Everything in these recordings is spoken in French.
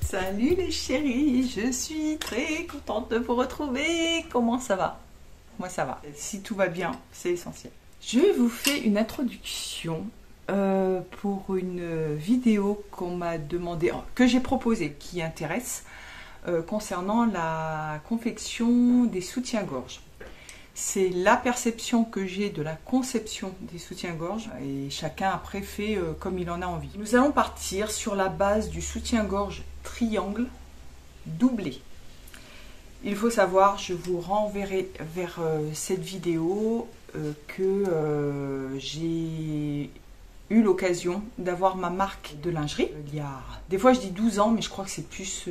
Salut les chéris, je suis très contente de vous retrouver. Comment ça va? Moi ça va. Si tout va bien, c'est essentiel. Je vous fais une introduction pour une vidéo qu'on m'a demandé, que j'ai proposée, qui intéresse, concernant la confection des soutiens-gorge. C'est la perception que j'ai de la conception des soutiens-gorge et chacun après fait comme il en a envie. Nous allons partir sur la base du soutien-gorge triangle doublé. Il faut savoir, je vous renverrai vers cette vidéo que j'ai eu l'occasion d'avoir ma marque de lingerie. Il y a, des fois je dis 12 ans, mais je crois que c'est plus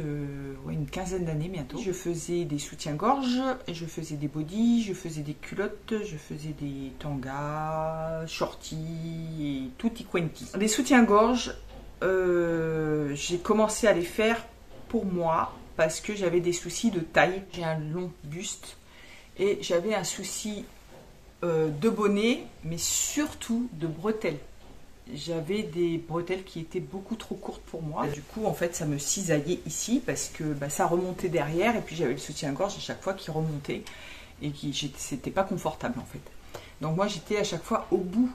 une quinzaine d'années bientôt. Je faisais des soutiens-gorge, je faisais des bodys, je faisais des culottes, je faisais des tangas, shorties et tutti quanti. Les soutiens-gorge, j'ai commencé à les faire pour moi parce que j'avais des soucis de taille. J'ai un long buste et j'avais un souci de bonnet, mais surtout de bretelles. J'avais des bretelles qui étaient beaucoup trop courtes pour moi. Du coup, en fait, ça me cisaillait ici parce que ça remontait derrière et puis j'avais le soutien-gorge à chaque fois qui remontait et c'était pas confortable en fait. Donc moi, j'étais à chaque fois au bout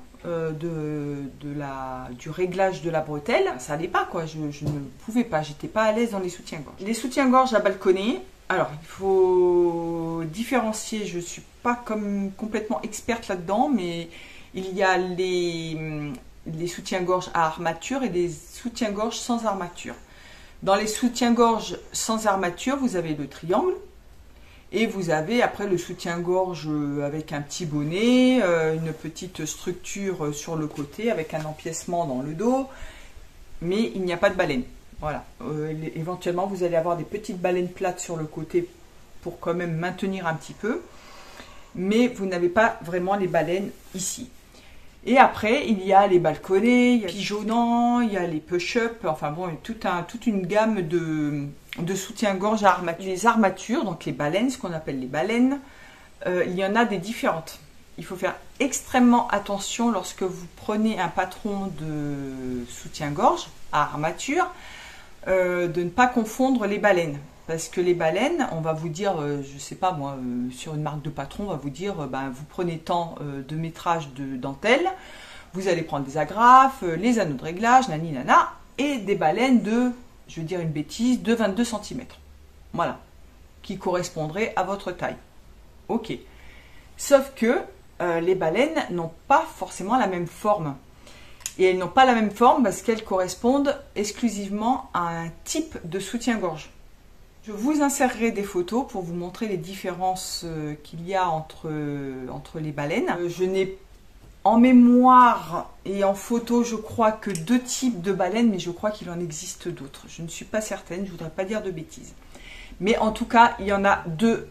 du réglage de la bretelle. Ça allait pas quoi, je ne pouvais pas, j'étais pas à l'aise dans les soutiens-gorge. Les soutiens-gorge à balconnet, alors il faut différencier, je suis pas complètement experte là-dedans, mais il y a les soutiens-gorge à armature et des soutiens-gorge sans armature. Dans les soutiens-gorge sans armature, vous avez le triangle et vous avez après le soutien-gorge avec un petit bonnet, une petite structure sur le côté avec un empiècement dans le dos, mais il n'y a pas de baleine. Voilà. Éventuellement, vous allez avoir des petites baleines plates sur le côté pour quand même maintenir un petit peu, mais vous n'avez pas vraiment les baleines ici. Et après, il y a les balconnets, il y a les pigeonnants, il y a les push-up, enfin bon, toute une gamme de soutiens-gorge à armature. Les armatures, donc les baleines, ce qu'on appelle les baleines, il y en a des différentes. Il faut faire extrêmement attention lorsque vous prenez un patron de soutien-gorge à armature, de ne pas confondre les baleines. Parce que les baleines, on va vous dire, je sais pas moi, sur une marque de patron, on va vous dire, vous prenez tant de métrage de dentelle, vous allez prendre des agrafes, les anneaux de réglage, nani nana, et des baleines de, je vais dire une bêtise, de 22 cm. Voilà, qui correspondraient à votre taille. Ok. Sauf que les baleines n'ont pas forcément la même forme. Et elles n'ont pas la même forme parce qu'elles correspondent exclusivement à un type de soutien-gorge. Je vous insérerai des photos pour vous montrer les différences qu'il y a entre les baleines. Je n'ai en mémoire et en photo, je crois que 2 types de baleines, mais je crois qu'il en existe d'autres. Je ne suis pas certaine, je ne voudrais pas dire de bêtises. Mais en tout cas, il y en a 2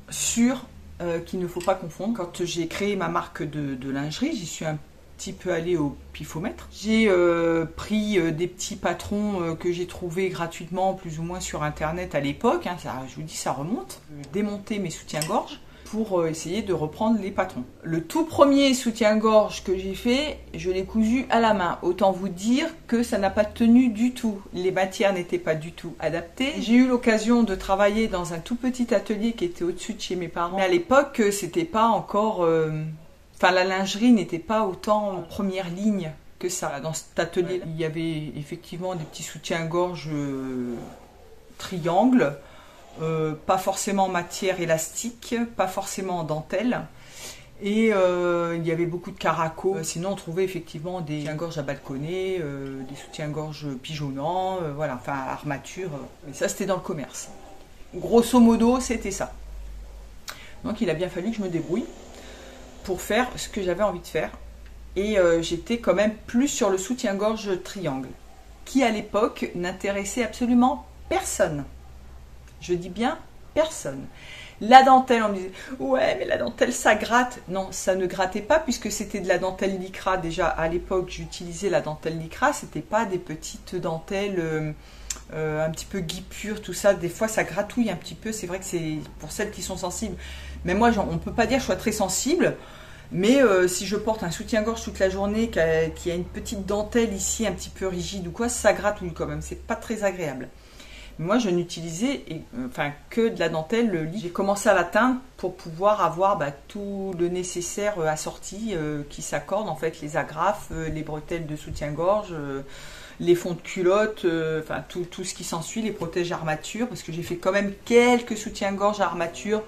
sûrs qu'il ne faut pas confondre. Quand j'ai créé ma marque de lingerie, j'y suis un petit peu allée au pifomètre. J'ai pris des petits patrons que j'ai trouvés gratuitement plus ou moins sur internet à l'époque, hein, je vous dis ça remonte, démonter mes soutiens-gorge pour essayer de reprendre les patrons. Le tout premier soutien-gorge que j'ai fait, je l'ai cousu à la main. Autant vous dire que ça n'a pas tenu du tout. Les matières n'étaient pas du tout adaptées. J'ai eu l'occasion de travailler dans un tout petit atelier qui était au-dessus de chez mes parents. Mais à l'époque, c'était pas encore... Enfin, la lingerie n'était pas autant en première ligne que ça. Dans cet atelier, il y avait effectivement des petits soutiens-gorge triangles, pas forcément en matière élastique, pas forcément en dentelle. Et il y avait beaucoup de caraco. Sinon, on trouvait effectivement des soutiens-gorge à balconnet, des soutiens-gorge pigeonnants, voilà, enfin armature. Mais ça, c'était dans le commerce. Grosso modo, c'était ça. Donc, il a bien fallu que je me débrouille pour faire ce que j'avais envie de faire. Et j'étais quand même plus sur le soutien-gorge triangle, qui à l'époque n'intéressait absolument personne. Je dis bien personne. La dentelle, on me disait, ouais, mais la dentelle, ça gratte. Non, ça ne grattait pas puisque c'était de la dentelle lycra. Déjà, à l'époque, j'utilisais la dentelle lycra. C'était pas des petites dentelles un petit peu guipure, tout ça. Des fois, ça gratouille un petit peu. C'est vrai que c'est pour celles qui sont sensibles. Mais moi, on ne peut pas dire que je sois très sensible. Mais si je porte un soutien-gorge toute la journée qui a une petite dentelle ici un petit peu rigide ou quoi, ça gratouille quand même. C'est pas très agréable. Moi, je n'utilisais enfin, que de la dentelle lisse. J'ai commencé à la teindre pour pouvoir avoir tout le nécessaire assorti qui s'accorde, en fait, les agrafes, les bretelles de soutien-gorge, les fonds de culotte, enfin tout ce qui s'ensuit, les protèges armature, parce que j'ai fait quand même quelques soutiens-gorge à armature.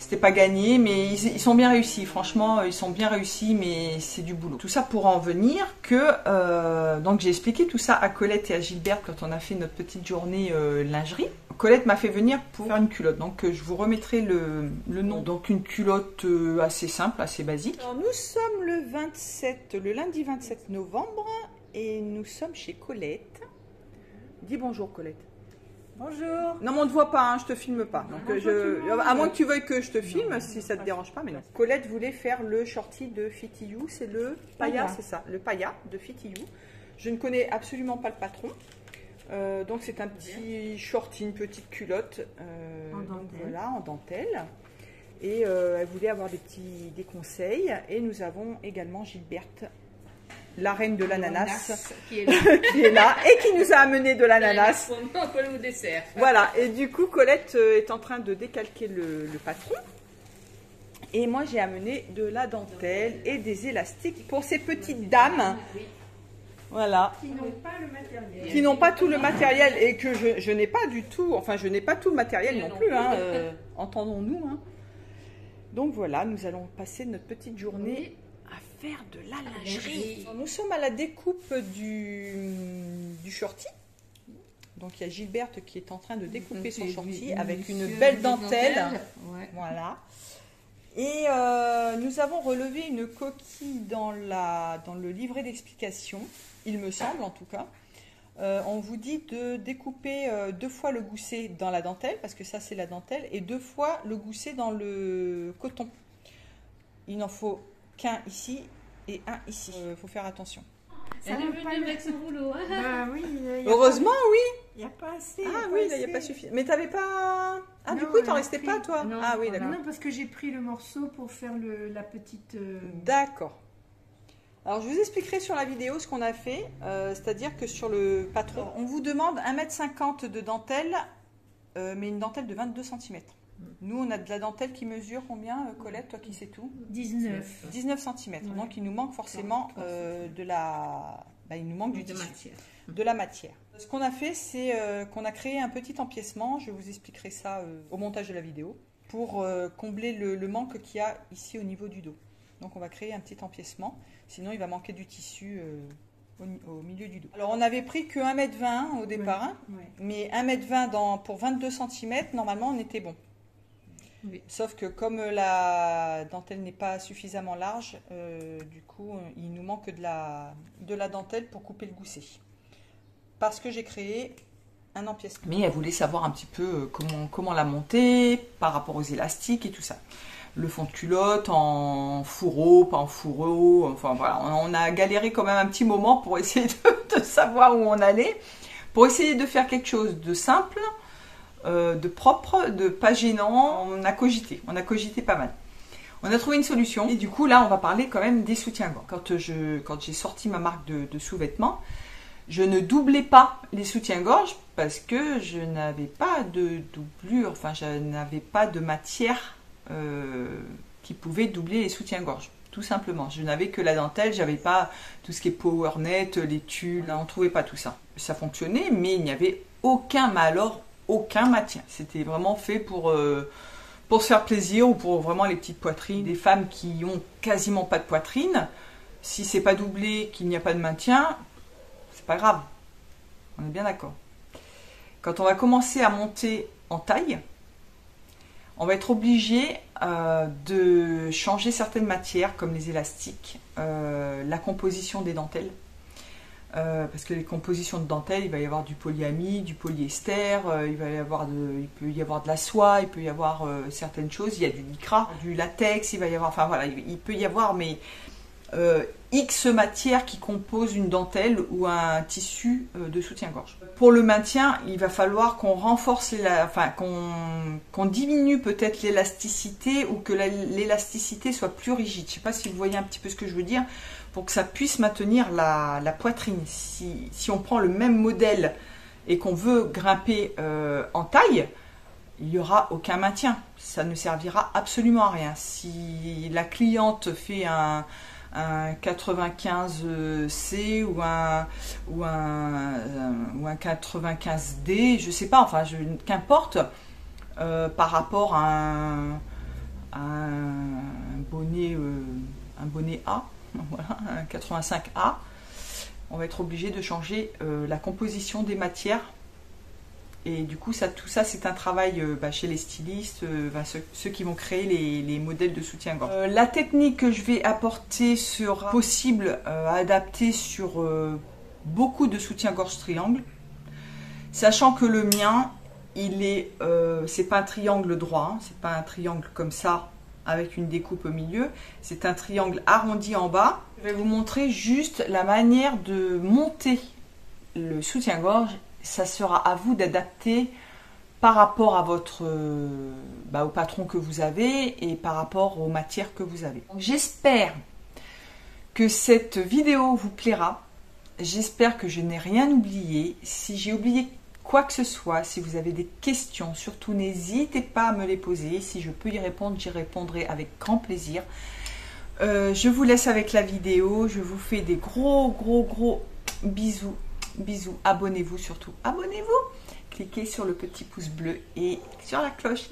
C'était pas gagné, mais ils sont bien réussis. Franchement, ils sont bien réussis, mais c'est du boulot. Tout ça pour en venir que... donc j'ai expliqué tout ça à Colette et à Gilberte quand on a fait notre petite journée lingerie. Colette m'a fait venir pour faire une culotte. Donc je vous remettrai le nom. Donc une culotte assez simple, assez basique. Alors nous sommes le lundi 27 novembre et nous sommes chez Colette. Dis bonjour Colette. Bonjour. Non, mais on ne te voit pas, hein, je te filme pas. Donc, à moins que tu veuilles que je te filme, non, si ça te dérange pas, mais non. Colette voulait faire le shorty de Fitty You, c'est le Paya, c'est ça, le Paya de Fitty You. Je ne connais absolument pas le patron. Donc c'est un petit shorty, une petite culotte, donc voilà, en dentelle. Et elle voulait avoir des conseils. Et nous avons également Gilberte, la reine de l'ananas, qui est là et qui nous a amené de l'ananas. Au dessert. Voilà, et du coup Colette est en train de décalquer le patron. Et moi j'ai amené de la dentelle et des élastiques pour ces petites dames. Voilà. Qui n'ont pas le matériel. Qui n'ont pas tout le matériel et que je n'ai pas du tout, enfin je n'ai pas tout le matériel non plus, hein, entendons-nous. Hein. Donc voilà, nous allons passer notre petite journée à faire de la lingerie. Nous sommes à la découpe du shorty. Donc il y a Gilberte qui est en train de découper son shorty avec une belle dentelle. Ouais. Voilà. Et nous avons relevé une coquille dans le livret d'explication, il me semble en tout cas. On vous dit de découper 2 fois le gousset dans la dentelle, parce que ça c'est la dentelle, et 2 fois le gousset dans le coton. Il n'en faut qu'un ici et un ici. Il faut faire attention. Elle est venue avec son rouleau. Bah, oui, heureusement, oui. Il n'y a pas assez. Ah oui, il n'y a pas suffisamment. Mais t'avais pas... Ah, non, du coup, il t'en restait pas, toi? Non, ah oui, d'accord. Non, parce que j'ai pris le morceau pour faire la petite... D'accord. Alors, je vous expliquerai sur la vidéo ce qu'on a fait. C'est-à-dire que sur le patron, on vous demande 1,50 m de dentelle, mais une dentelle de 22 cm. Nous, on a de la dentelle qui mesure combien, Colette, toi qui sais tout? 19. 19 cm. Ouais. Donc, il nous manque forcément de la... il nous manque du tissu, de la matière. Ce qu'on a fait, c'est qu'on a créé un petit empiècement. Je vous expliquerai ça au montage de la vidéo pour combler le manque qu'il y a ici au niveau du dos. Donc, on va créer un petit empiècement. Sinon, il va manquer du tissu au milieu du dos. Alors, on avait pris que 1,20 m au départ, hein, mais 1,20 m pour 22 cm, normalement, on était bon. Oui. Sauf que comme la dentelle n'est pas suffisamment large, du coup, il nous manque de la dentelle pour couper le gousset. Parce que j'ai créé un empiècement. Mais elle voulait savoir un petit peu comment la monter par rapport aux élastiques et tout ça. Le fond de culotte en fourreau, pas en fourreau. Enfin voilà, on a galéré quand même un petit moment pour essayer de savoir où on allait. Pour essayer de faire quelque chose de simple, de propre, de pas gênant. On a cogité pas mal. On a trouvé une solution et du coup là on va parler quand même des soutiens-gorge. Quand j'ai sorti ma marque de sous-vêtements, je ne doublais pas les soutiens-gorge parce que je n'avais pas de doublure, enfin je n'avais pas de matière qui pouvait doubler les soutiens-gorge. Tout simplement, je n'avais que la dentelle, j'avais pas tout ce qui est power net, les tulles, on ne trouvait pas tout ça. Ça fonctionnait mais il n'y avait aucun maintien. C'était vraiment fait pour se faire plaisir ou pour vraiment les petites poitrines. Des femmes qui ont quasiment pas de poitrine, si c'est pas doublé, qu'il n'y a pas de maintien, c'est pas grave. On est bien d'accord. Quand on va commencer à monter en taille, on va être obligé de changer certaines matières comme les élastiques, la composition des dentelles. Parce que les compositions de dentelle, il va y avoir du polyamide, du polyester, il peut y avoir de la soie, il peut y avoir certaines choses, il y a du lycra, du latex, il va y avoir, enfin voilà, il peut y avoir X matières qui composent une dentelle ou un tissu de soutien-gorge. Pour le maintien, il va falloir qu'on renforce, qu'on diminue peut-être l'élasticité ou que l'élasticité soit plus rigide. Je ne sais pas si vous voyez un petit peu ce que je veux dire. Pour que ça puisse maintenir la poitrine. Si on prend le même modèle et qu'on veut grimper en taille, il n'y aura aucun maintien. Ça ne servira absolument à rien. Si la cliente fait un 95C ou un 95D, je sais pas, enfin qu'importe, par rapport à un bonnet A, voilà, un 85A, on va être obligé de changer la composition des matières. Et du coup, tout ça, c'est un travail chez les stylistes, ceux qui vont créer les modèles de soutien-gorge. La technique que je vais apporter sera possible à adapter sur beaucoup de soutien-gorge triangle, sachant que le mien, c'est pas un triangle droit, c'est pas un triangle comme ça avec une découpe au milieu, c'est un triangle arrondi en bas. Je vais vous montrer juste la manière de monter le soutien-gorge. Ça sera à vous d'adapter par rapport à votre au patron que vous avez et par rapport aux matières que vous avez. J'espère que cette vidéo vous plaira. J'espère que je n'ai rien oublié. Si j'ai oublié quoi que ce soit, si vous avez des questions, surtout n'hésitez pas à me les poser. Si je peux y répondre, j'y répondrai avec grand plaisir. Je vous laisse avec la vidéo. Je vous fais des gros bisous. Bisous, abonnez-vous surtout, abonnez-vous, cliquez sur le petit pouce bleu et sur la cloche,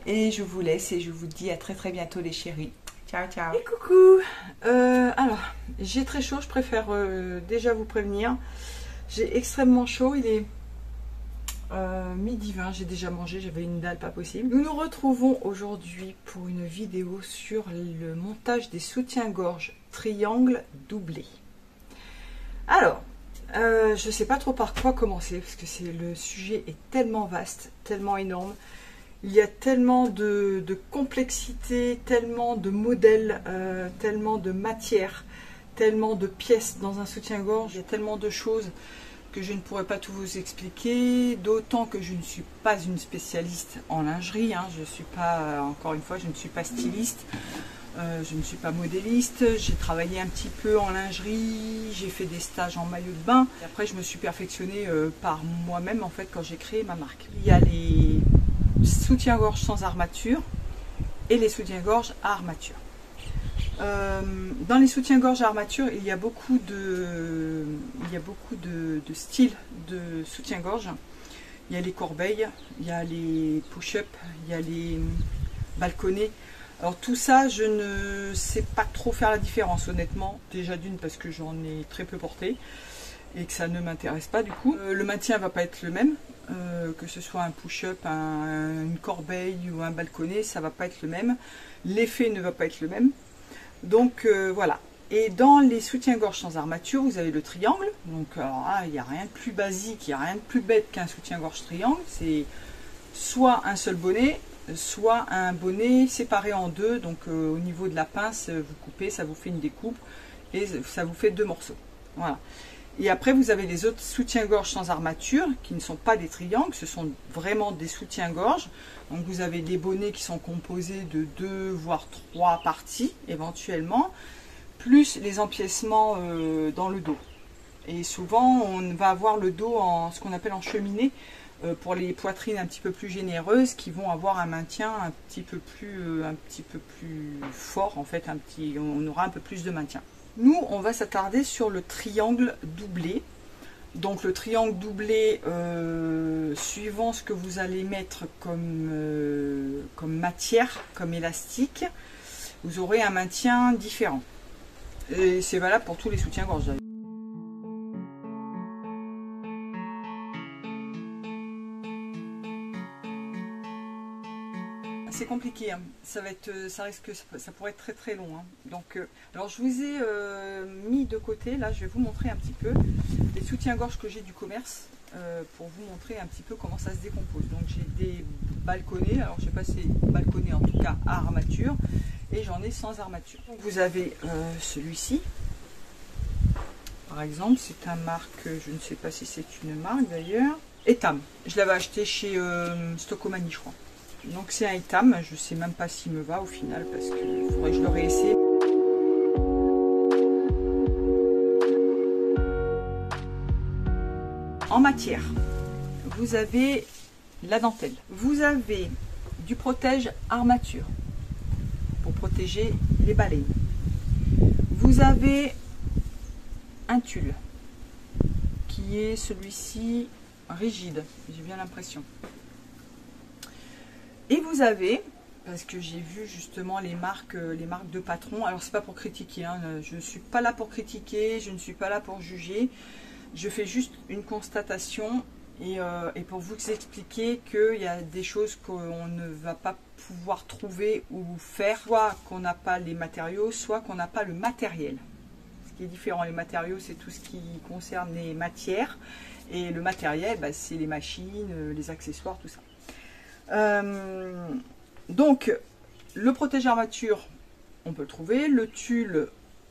et je vous laisse et je vous dis à très bientôt les chéris, ciao ciao. Et coucou, alors j'ai très chaud, je préfère déjà vous prévenir, j'ai extrêmement chaud, il est midi 20, j'ai déjà mangé, j'avais une dalle pas possible. Nous nous retrouvons aujourd'hui pour une vidéo sur le montage des soutiens-gorge triangle doublé. Alors, je ne sais pas trop par quoi commencer parce que le sujet est tellement vaste, tellement énorme. Il y a tellement de complexité, tellement de modèles, tellement de matières, tellement de pièces dans un soutien-gorge. Il y a tellement de choses que je ne pourrais pas tout vous expliquer, d'autant que je ne suis pas une spécialiste en lingerie. Je suis pas, encore une fois, je ne suis pas styliste. Je ne suis pas modéliste, j'ai travaillé un petit peu en lingerie, j'ai fait des stages en maillot de bain. Et après, je me suis perfectionnée par moi-même en fait quand j'ai créé ma marque. Il y a les soutiens-gorge sans armature et les soutiens-gorge à armature. Dans les soutiens-gorge à armature, il y a beaucoup de styles de soutien-gorge. Il y a les corbeilles, il y a les push-up, il y a les balconnets. Alors tout ça, je ne sais pas trop faire la différence honnêtement. Déjà d'une parce que j'en ai très peu porté et que ça ne m'intéresse pas du coup. Le maintien va pas être le même, que ce soit un push-up, une corbeille ou un balconnet, ça va pas être le même. L'effet ne va pas être le même. Donc voilà. Et dans les soutiens-gorge sans armature, vous avez le triangle. Donc alors là, il n'y a rien de plus basique, il n'y a rien de plus bête qu'un soutien-gorge triangle. C'est soit un seul bonnet, soit un bonnet séparé en deux, donc au niveau de la pince, vous coupez, ça vous fait une découpe et ça vous fait deux morceaux. Voilà. Et après, vous avez les autres soutiens-gorge sans armature qui ne sont pas des triangles, ce sont vraiment des soutiens-gorge. Donc vous avez des bonnets qui sont composés de 2 voire 3 parties éventuellement, plus les empiècements dans le dos. Et souvent, on va avoir le dos en ce qu'on appelle en cheminée, pour les poitrines un petit peu plus généreuses qui vont avoir un maintien un petit peu plus fort en fait, on aura un peu plus de maintien. Nous on va s'attarder sur le triangle doublé. Donc le triangle doublé, suivant ce que vous allez mettre comme matière, comme élastique, vous aurez un maintien différent. Et c'est valable pour tous les soutiens-gorge. C'est compliqué, hein. Ça pourrait être très long, hein. Donc, alors je vous ai mis de côté, là je vais vous montrer un petit peu les soutiens-gorge que j'ai du commerce pour vous montrer un petit peu comment ça se décompose. Donc j'ai des balconnets, alors je sais pas si c'est balconnet en tout cas à armature, et j'en ai sans armature. Donc, vous avez celui-ci, par exemple, c'est un marque, je ne sais pas si c'est une marque d'ailleurs, Etam. Je l'avais acheté chez Stockomanie je crois. Donc c'est un Etam, je ne sais même pas s'il me va au final parce qu'il faudrait que je le réessaye. en matière, vous avez la dentelle. Vous avez du protège armature pour protéger les baleines. Vous avez un tulle qui est celui-ci rigide, j'ai bien l'impression. Et vous avez, parce que j'ai vu justement les marques de Patron, alors c'est pas pour critiquer, hein, je ne suis pas là pour critiquer, je ne suis pas là pour juger, je fais juste une constatation et pour vous expliquer qu'il y a des choses qu'on ne va pas pouvoir trouver ou faire, soit qu'on n'a pas les matériaux, soit qu'on n'a pas le matériel. Ce qui est différent, les matériaux c'est tout ce qui concerne les matières, et le matériel bah, c'est les machines, les accessoires, tout ça. Donc le protège armature on peut le trouver, le tulle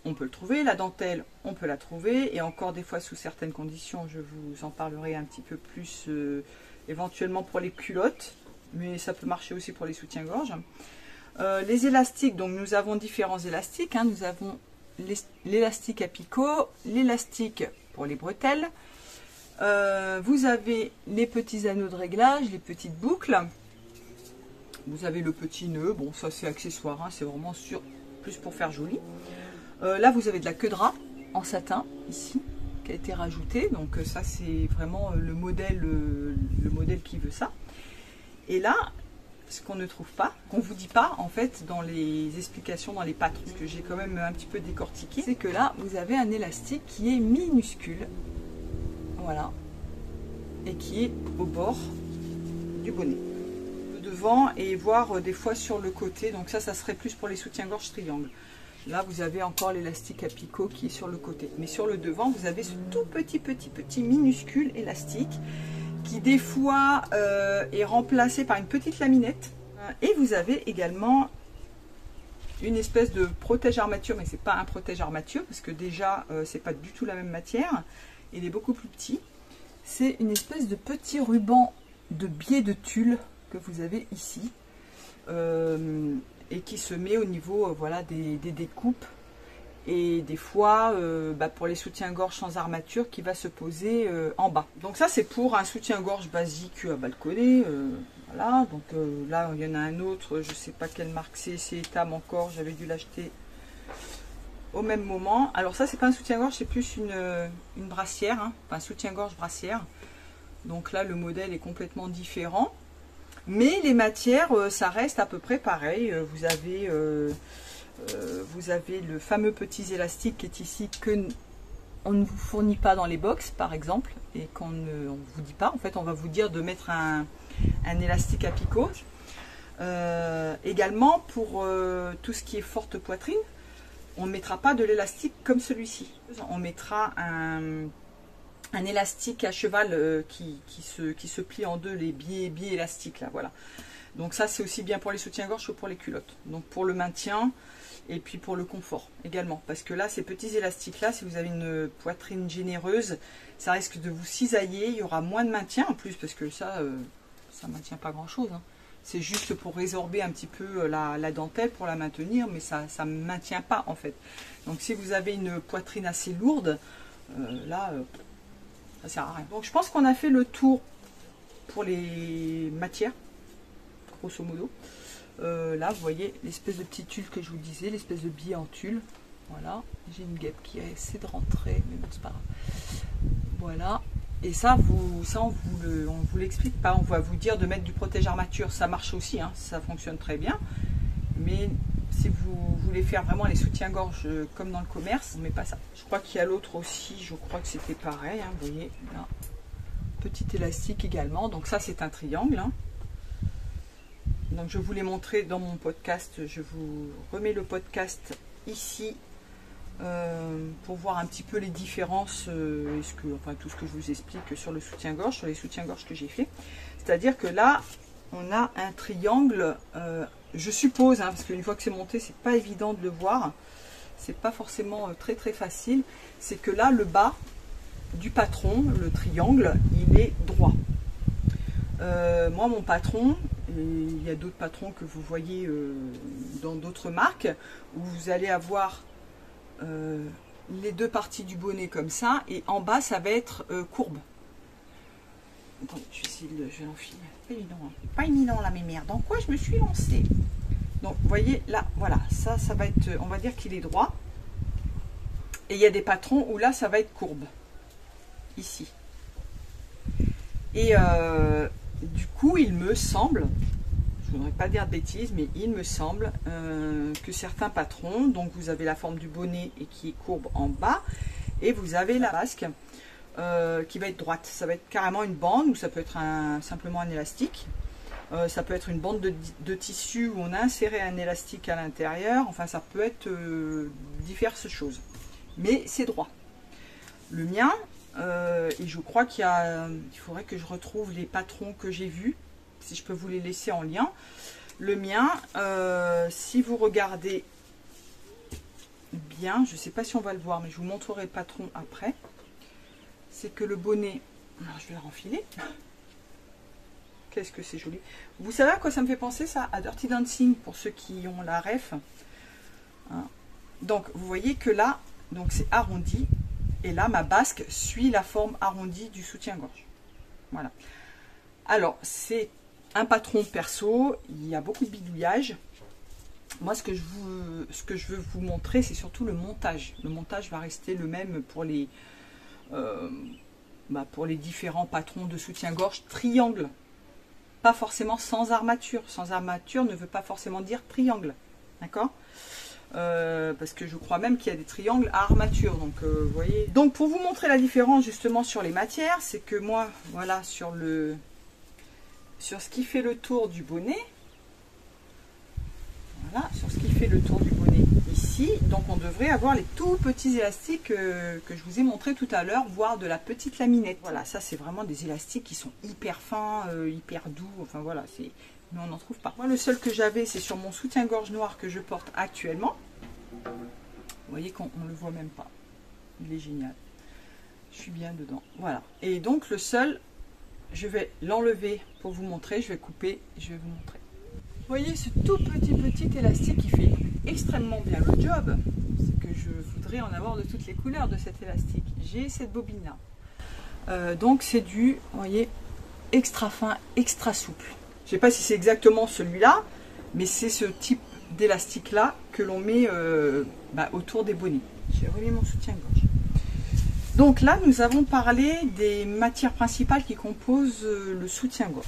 on peut le trouver, la dentelle on peut la trouver, et encore des fois sous certaines conditions, je vous en parlerai un petit peu plus éventuellement pour les culottes, mais ça peut marcher aussi pour les soutiens-gorge. Les élastiques, donc nous avons différents élastiques, hein, nous avons l'élastique à picot, l'élastique pour les bretelles, vous avez les petits anneaux de réglage, les petites boucles. Vous avez le petit nœud, bon ça c'est accessoire, hein, c'est vraiment plus pour faire joli. Là vous avez de la queue de rat en satin ici qui a été rajouté, donc ça c'est vraiment le modèle qui veut ça. Et là, ce qu'on ne trouve pas, qu'on vous dit pas en fait dans les explications, dans les patrons, ce que j'ai quand même un petit peu décortiqué, c'est que là vous avez un élastique qui est minuscule, voilà, et qui est au bord du bonnet. Devant et voir des fois sur le côté, donc ça serait plus pour les soutiens-gorge triangle. Là vous avez encore l'élastique à picot qui est sur le côté, mais sur le devant vous avez ce tout petit minuscule élastique qui des fois est remplacé par une petite laminette, et vous avez également une espèce de protège armature, mais c'est pas un protège armature parce que déjà c'est pas du tout la même matière, il est beaucoup plus petit. C'est une espèce de petit ruban de biais de tulle que vous avez ici, et qui se met au niveau voilà, des découpes, et des fois bah, pour les soutiens-gorge sans armature qui va se poser en bas. Donc ça c'est pour un soutien-gorge basique à balconner, voilà. Donc là il y en a un autre, je sais pas quelle marque c'est Etam encore, j'avais dû l'acheter au même moment. Alors ça c'est pas un soutien-gorge, c'est plus une brassière, hein, un soutien-gorge brassière. Donc là le modèle est complètement différent. Mais les matières, ça reste à peu près pareil. Vous avez le fameux petit élastique qui est ici, que on ne vous fournit pas dans les box, par exemple, et qu'on ne vous dit pas. En fait, on va vous dire de mettre un élastique à picot. Également, pour tout ce qui est forte poitrine, on ne mettra pas de l'élastique comme celui-ci. On mettra un élastique à cheval qui se plie en deux, les biais élastiques là, voilà. Donc ça c'est aussi bien pour les soutiens-gorge que pour les culottes, donc pour le maintien et puis pour le confort également, parce que là ces petits élastiques là, si vous avez une poitrine généreuse, ça risque de vous cisailler, il y aura moins de maintien en plus, parce que ça maintient pas grand chose, hein. C'est juste pour résorber un petit peu la dentelle pour la maintenir, mais ça ne maintient pas en fait. Donc si vous avez une poitrine assez lourde, là ça sert à rien. Donc je pense qu'on a fait le tour pour les matières, grosso modo. Là vous voyez l'espèce de petit tulle que je vous disais, l'espèce de biais en tulle. Voilà, j'ai une guêpe qui essaie de rentrer, mais bon c'est pas grave. Voilà, et ça on vous l'explique pas, on va vous dire de mettre du protège armature, ça marche aussi, hein, ça fonctionne très bien. Mais si vous voulez faire vraiment les soutiens-gorge comme dans le commerce, on ne met pas ça. Je crois qu'il y a l'autre aussi, je crois que c'était pareil, hein, vous voyez, là, petit élastique également. Donc ça c'est un triangle, hein. Donc je vous l'ai montré dans mon podcast, je vous remets le podcast ici pour voir un petit peu les différences, enfin tout ce que je vous explique sur le soutien-gorge, sur les soutiens-gorge que j'ai fait. C'est-à-dire que là on a un triangle, je suppose, hein, parce qu'une fois que c'est monté, c'est pas évident de le voir, c'est pas forcément très facile. C'est que là, le bas du patron, le triangle, il est droit. Moi, mon patron, et il y a d'autres patrons que vous voyez dans d'autres marques, où vous allez avoir les deux parties du bonnet comme ça, et en bas, ça va être courbe. Attendez, je vais l'enfiler. Pas évident, hein. Pas évident la mémère. Dans quoi je me suis lancée? Donc, vous voyez, là, voilà, ça va être, on va dire qu'il est droit. Et il y a des patrons où là, ça va être courbe. Ici. Et du coup, il me semble, je ne voudrais pas dire de bêtises, mais il me semble que certains patrons, donc vous avez la forme du bonnet et qui est courbe en bas, et vous avez la basque qui va être droite. Ça va être carrément une bande, ou ça peut être simplement un élastique. Ça peut être une bande de tissu où on a inséré un élastique à l'intérieur. Enfin, ça peut être diverses choses. Mais c'est droit. Le mien, et je crois il faudrait que je retrouve les patrons que j'ai vus, si je peux vous les laisser en lien. Le mien, si vous regardez bien, je ne sais pas si on va le voir, mais je vous montrerai le patron après. C'est que le bonnet, alors je vais le renfiler. Qu'est-ce que c'est joli. Vous savez à quoi ça me fait penser ça? À Dirty Dancing, pour ceux qui ont la ref. Hein. Donc vous voyez que là, donc c'est arrondi. Et là, ma basque suit la forme arrondie du soutien-gorge. Voilà. Alors, c'est un patron perso. Il y a beaucoup de bidouillage. Moi, ce que je veux vous montrer, c'est surtout le montage. Le montage va rester le même pour les différents patrons de soutien-gorge. Triangle. Pas forcément sans armature. Sans armature ne veut pas forcément dire triangle. D'accord ? Parce que je crois même qu'il y a des triangles à armature. Donc, vous voyez. Donc, pour vous montrer la différence justement sur les matières, c'est que moi, voilà, sur ce qui fait le tour du bonnet. Voilà, sur ce qui fait le tour du bonnet ici. Donc, on devrait avoir les tout petits élastiques que je vous ai montré tout à l'heure, voire de la petite laminette. Voilà, ça, c'est vraiment des élastiques qui sont hyper fins, hyper doux. Enfin, voilà, mais on n'en trouve pas. Moi, le seul que j'avais, c'est sur mon soutien-gorge noir que je porte actuellement. Vous voyez qu'on ne le voit même pas. Il est génial. Je suis bien dedans. Voilà. Et donc, le seul, je vais l'enlever pour vous montrer. Je vais couper, je vais vous montrer. Vous voyez ce tout petit élastique qui fait extrêmement bien le job. C'est que je voudrais en avoir de toutes les couleurs de cet élastique. J'ai cette bobine là. Donc, c'est du, vous voyez, extra fin, extra souple. Je ne sais pas si c'est exactement celui-là, mais c'est ce type d'élastique là que l'on met autour des bonnets. J'ai remis mon soutien-gorge. Donc là, nous avons parlé des matières principales qui composent le soutien-gorge.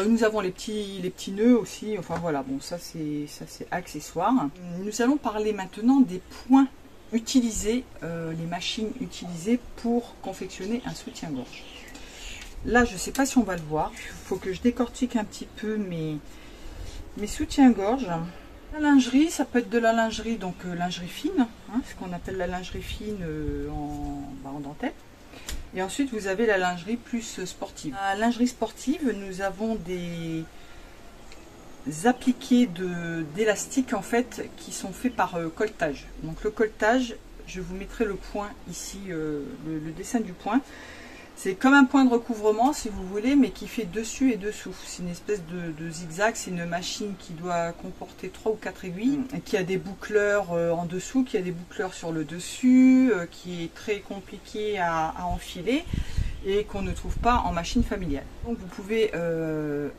Nous avons les petits nœuds aussi. Enfin voilà, bon ça c'est accessoire. Nous allons parler maintenant des points utilisés, les machines utilisées pour confectionner un soutien-gorge. Là, je ne sais pas si on va le voir. Il faut que je décortique un petit peu mes soutiens-gorge. La lingerie, ça peut être de la lingerie, donc lingerie fine, hein, ce qu'on appelle la lingerie fine en dentelle. Et ensuite, vous avez la lingerie plus sportive. La lingerie sportive, nous avons des appliqués d'élastique en fait qui sont faits par colletage. Donc le colletage, je vous mettrai le point ici, le dessin du point. C'est comme un point de recouvrement si vous voulez, mais qui fait dessus et dessous. C'est une espèce de zigzag, c'est une machine qui doit comporter 3 ou 4 aiguilles, qui a des boucleurs en dessous, qui a des boucleurs sur le dessus, qui est très compliqué à enfiler et qu'on ne trouve pas en machine familiale. Donc vous pouvez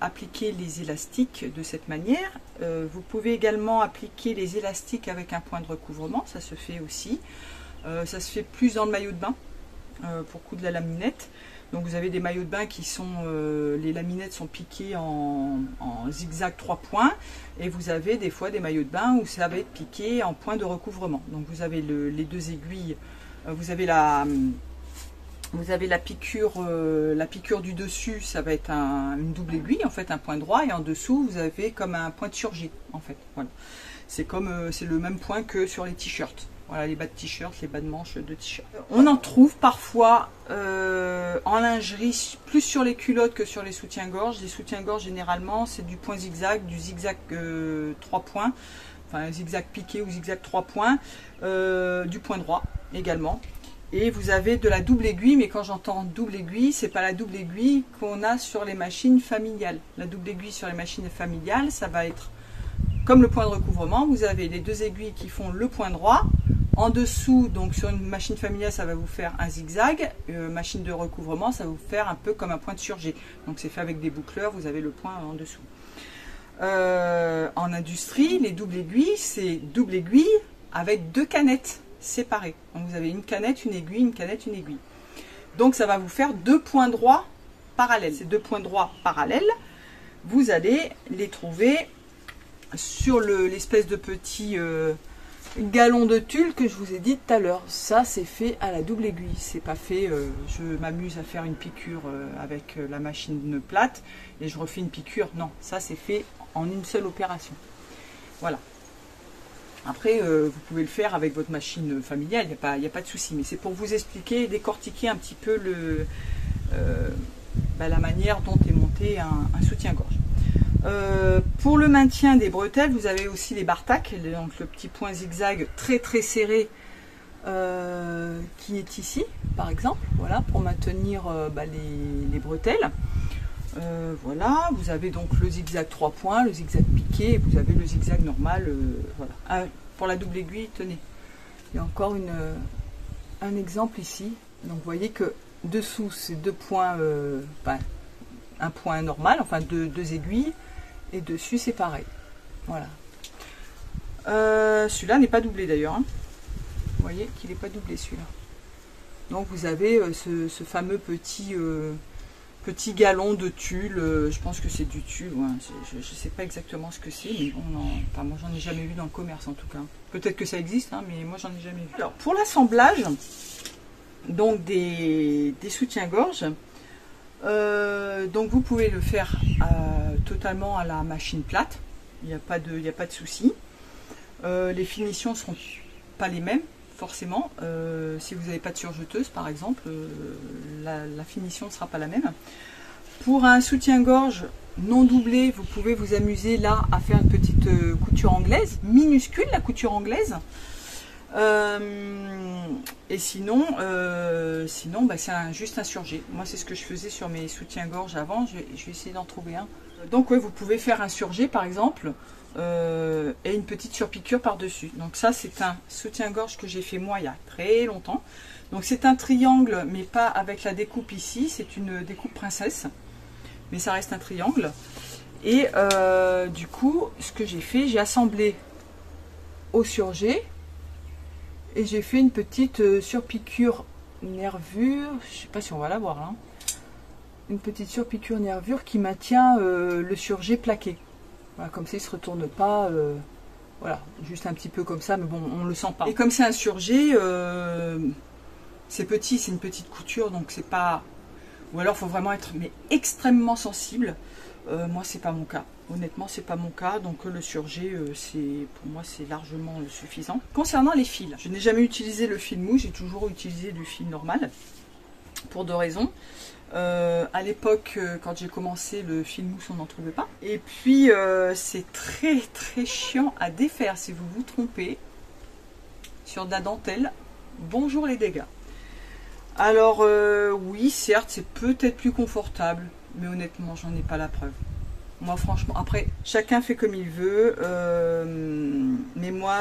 appliquer les élastiques de cette manière. Vous pouvez également appliquer les élastiques avec un point de recouvrement, ça se fait aussi. Ça se fait plus dans le maillot de bain. Pour coudre la laminette. Donc vous avez des maillots de bain qui sont, les laminettes sont piquées en zigzag 3 points, et vous avez des fois des maillots de bain où ça va être piqué en point de recouvrement. Donc vous avez les deux aiguilles, vous avez la piqûre du dessus, ça va être une double aiguille, en fait un point droit, et en dessous vous avez comme un point de surjet en fait. Voilà. C'est le même point que sur les t-shirts. Voilà, les bas de t-shirt, les bas de manches de t-shirt. On en trouve parfois en lingerie, plus sur les culottes que sur les soutiens-gorge. Les soutiens-gorge, généralement, c'est du point zigzag, du zigzag 3 points, enfin zigzag piqué ou zigzag 3 points, du point droit également. Et vous avez de la double aiguille, mais quand j'entends double aiguille, c'est pas la double aiguille qu'on a sur les machines familiales. La double aiguille sur les machines familiales, ça va être comme le point de recouvrement. Vous avez les deux aiguilles qui font le point droit. En dessous, donc sur une machine familiale, ça va vous faire un zigzag. Machine de recouvrement, ça va vous faire un peu comme un point de surgé. Donc c'est fait avec des boucleurs, vous avez le point en dessous. En industrie, les doubles aiguilles, c'est double aiguille avec 2 canettes séparées. Donc vous avez une canette, une aiguille, une canette, une aiguille. Donc ça va vous faire 2 points droits parallèles. Ces 2 points droits parallèles, vous allez les trouver sur l'espèce de petit galon de tulle que je vous ai dit tout à l'heure. Ça, c'est fait à la double aiguille. C'est pas fait, je m'amuse à faire une piqûre avec la machine plate et je refais une piqûre. Non, ça c'est fait en une seule opération. Voilà. Après, vous pouvez le faire avec votre machine familiale, il n'y a pas de souci. Mais c'est pour vous expliquer, décortiquer un petit peu la manière dont est monté un soutien-gorge. Pour le maintien des bretelles, vous avez aussi les bar-tac, donc le petit point zigzag très très serré qui est ici, par exemple, voilà, pour maintenir les bretelles. Voilà, vous avez donc le zigzag 3 points, le zigzag piqué, et vous avez le zigzag normal. Voilà. Pour la double aiguille, tenez, il y a encore un exemple ici. Donc vous voyez que dessous, c'est 2 points, un point normal, enfin deux aiguilles, et dessus c'est pareil. Voilà. Celui-là n'est pas doublé d'ailleurs. Hein. Vous voyez qu'il n'est pas doublé celui-là. Donc vous avez ce fameux petit galon de tulle, je pense que c'est du tulle, ouais. Je ne sais pas exactement ce que c'est, mais moi j'en ai jamais vu dans le commerce en tout cas. Peut-être que ça existe, hein, mais moi j'en ai jamais vu. Alors pour l'assemblage donc des soutiens-gorge, donc vous pouvez le faire totalement à la machine plate, il n'y a pas de souci. Les finitions ne seront pas les mêmes. Forcément, si vous n'avez pas de surjeteuse par exemple, la finition ne sera pas la même. Pour un soutien-gorge non doublé, vous pouvez vous amuser là à faire une petite couture anglaise, minuscule la couture anglaise. Et sinon, c'est juste un surjet. Moi c'est ce que je faisais sur mes soutiens-gorge avant, je vais essayer d'en trouver un. Donc ouais, vous pouvez faire un surjet par exemple, et une petite surpiqûre par-dessus. Donc ça c'est un soutien-gorge que j'ai fait moi il y a très longtemps. Donc c'est un triangle mais pas avec la découpe ici, c'est une découpe princesse. Mais ça reste un triangle. Et du coup, ce que j'ai fait, j'ai assemblé au surjet. Et j'ai fait une petite surpiqûre nervure. Je ne sais pas si on va la voir là. Une petite surpiqûre nervure qui maintient le surjet plaqué. Voilà, comme ça il ne se retourne pas, voilà, juste un petit peu comme ça, mais bon, on ne le sent pas. Et comme c'est un surjet, c'est petit, c'est une petite couture, donc c'est pas... Ou alors il faut vraiment être extrêmement sensible. Moi, c'est pas mon cas. Honnêtement, c'est pas mon cas, donc le surjet, pour moi, c'est largement suffisant. Concernant les fils, je n'ai jamais utilisé le fil mou, j'ai toujours utilisé du fil normal, pour 2 raisons. À l'époque, quand j'ai commencé, le fil mousse, on n'en trouvait pas. Et puis, c'est très très chiant à défaire si vous vous trompez sur de la dentelle. Bonjour les dégâts. Alors, oui, certes, c'est peut-être plus confortable, mais honnêtement, j'en ai pas la preuve. Moi, franchement, après, chacun fait comme il veut, mais moi...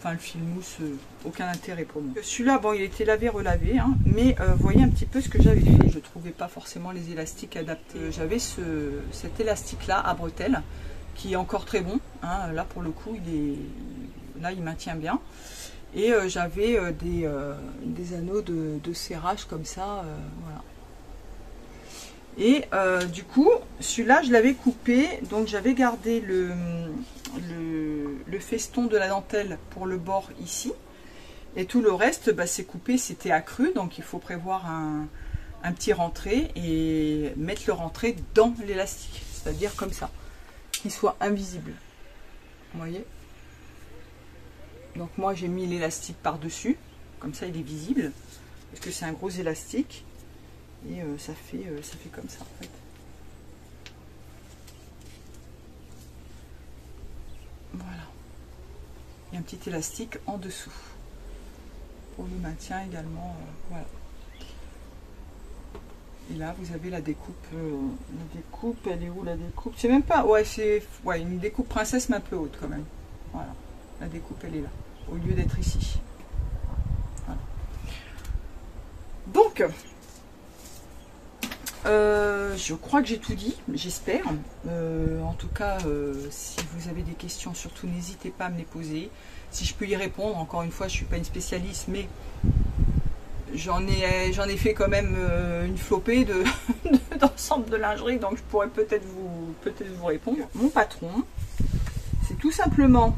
Enfin, le fil mousse, aucun intérêt pour moi. Celui-là, bon, il a été lavé, relavé, hein, mais voyez un petit peu ce que j'avais fait. Je ne trouvais pas forcément les élastiques adaptés. J'avais cet élastique-là à bretelles, qui est encore très bon. Hein, là, pour le coup, il maintient bien. Et j'avais des anneaux de serrage comme ça, voilà. Et du coup, celui-là, je l'avais coupé, donc j'avais gardé le feston de la dentelle pour le bord ici. Et tout le reste, c'est coupé, c'était accru, donc il faut prévoir un petit rentré et mettre le rentré dans l'élastique, c'est-à-dire comme ça, qu'il soit invisible. Vous voyez? Donc moi, j'ai mis l'élastique par-dessus, comme ça il est visible, parce que c'est un gros élastique. Et ça fait comme ça en fait. Voilà. Il y a un petit élastique en dessous. Pour le maintien également. Voilà. Et là vous avez la découpe. La découpe, elle est où la découpe? C'est même pas. Ouais, c'est une découpe princesse mais un peu haute quand même. Voilà. La découpe elle est là. Au lieu d'être ici. Donc, je crois que j'ai tout dit, j'espère. En tout cas, si vous avez des questions, surtout n'hésitez pas à me les poser. Si je peux y répondre, encore une fois, je ne suis pas une spécialiste, mais j'en ai fait quand même une flopée d'ensemble de lingerie, donc je pourrais peut-être vous répondre. Mon patron, c'est tout simplement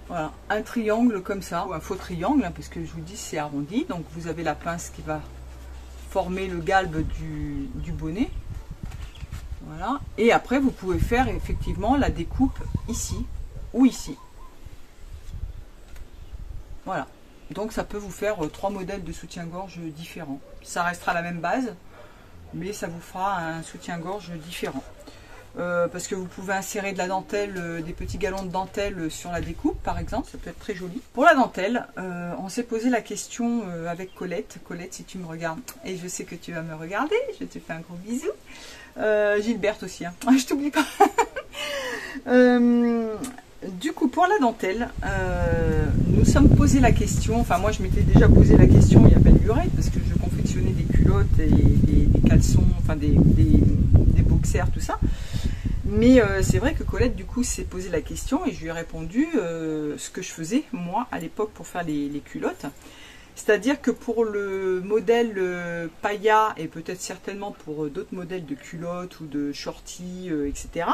voilà, un triangle comme ça, ou un faux triangle, hein, parce que je vous dis c'est arrondi, donc vous avez la pince qui va former le galbe du bonnet. Voilà. Et après vous pouvez faire effectivement la découpe ici ou ici. Voilà. Donc ça peut vous faire 3 modèles de soutien-gorge différents. Ça restera la même base, mais ça vous fera un soutien-gorge différent. Parce que vous pouvez insérer de la dentelle, des petits galons de dentelle sur la découpe par exemple, ça peut être très joli. Pour la dentelle, on s'est posé la question avec Colette. Colette, si tu me regardes, et je sais que tu vas me regarder, je te fais un gros bisou. Gilberte aussi, hein. Je t'oublie pas. Du coup, pour la dentelle, nous sommes posé la question, enfin moi je m'étais déjà posé la question il y a belle lurette, parce que je confectionnais des culottes et des caleçons, enfin des boxers, tout ça. Mais c'est vrai que Colette du coup s'est posé la question et je lui ai répondu ce que je faisais moi à l'époque pour faire les culottes. C'est-à-dire que pour le modèle pailla et peut-être certainement pour d'autres modèles de culottes ou de shorties, etc.,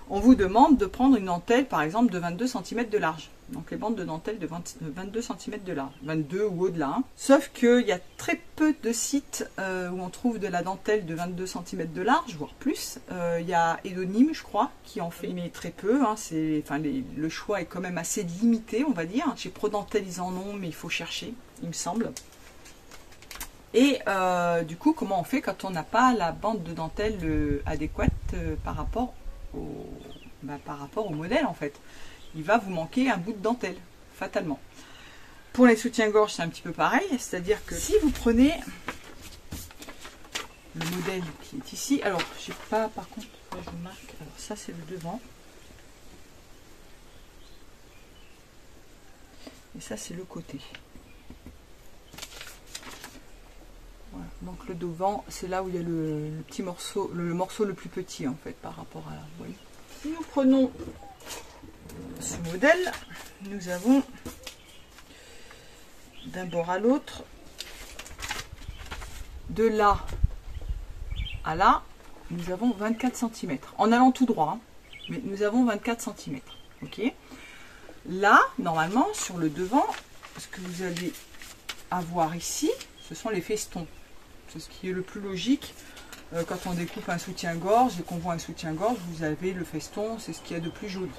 on vous demande de prendre une dentelle par exemple de 22 cm de large. Donc les bandes de dentelle de 22 cm de large, 22 ou au-delà. Hein. Sauf qu'il y a très peu de sites où on trouve de la dentelle de 22 cm de large, voire plus. Il y a Edonyme, je crois, qui en fait, mais très peu. Hein. Le choix est quand même assez limité, on va dire. Chez ProDentelle, ils en ont, mais il faut chercher, il me semble. Et du coup, comment on fait quand on n'a pas la bande de dentelle adéquate par rapport au modèle en fait? Il va vous manquer un bout de dentelle, fatalement. Pour les soutiens-gorge, c'est un petit peu pareil, c'est-à-dire que si vous prenez le modèle qui est ici, alors j'ai pas, par contre, je vous marque, alors ça c'est le devant, et ça c'est le côté. Voilà. Donc le devant, c'est là où il y a le petit morceau, le morceau le plus petit en fait par rapport à la. Vous voyez. Si nous prenons ce modèle, nous avons d'un bord à l'autre, de là à là, nous avons 24 cm. En allant tout droit, hein, mais nous avons 24 cm. Ok. Là, normalement, sur le devant, ce que vous allez avoir ici, ce sont les festons. C'est ce qui est le plus logique. Quand on découpe un soutien-gorge et qu'on voit un soutien-gorge, vous avez le feston, c'est ce qu'il y a de plus joli.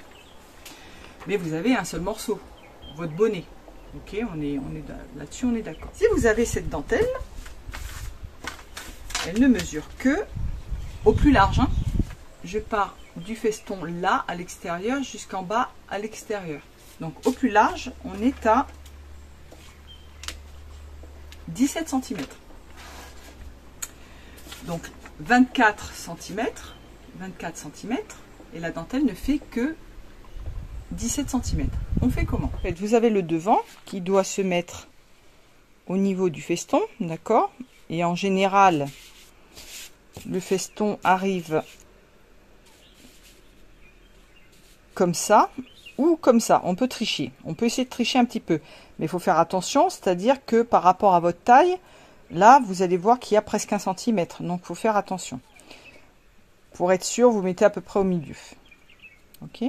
Mais vous avez un seul morceau, votre bonnet. Ok, on est là-dessus, on est d'accord. Si vous avez cette dentelle, elle ne mesure que au plus large. Hein. Je pars du feston là à l'extérieur jusqu'en bas à l'extérieur. Donc au plus large, on est à 17 cm. Donc 24 cm, et la dentelle ne fait que 17 cm. On fait comment? En fait, vous avez le devant qui doit se mettre au niveau du feston, d'accord? Et en général, le feston arrive comme ça ou comme ça. On peut tricher. On peut essayer de tricher un petit peu. Mais il faut faire attention, c'est-à-dire que par rapport à votre taille, là, vous allez voir qu'il y a presque 1 cm. Donc, il faut faire attention. Pour être sûr, vous mettez à peu près au milieu. Ok?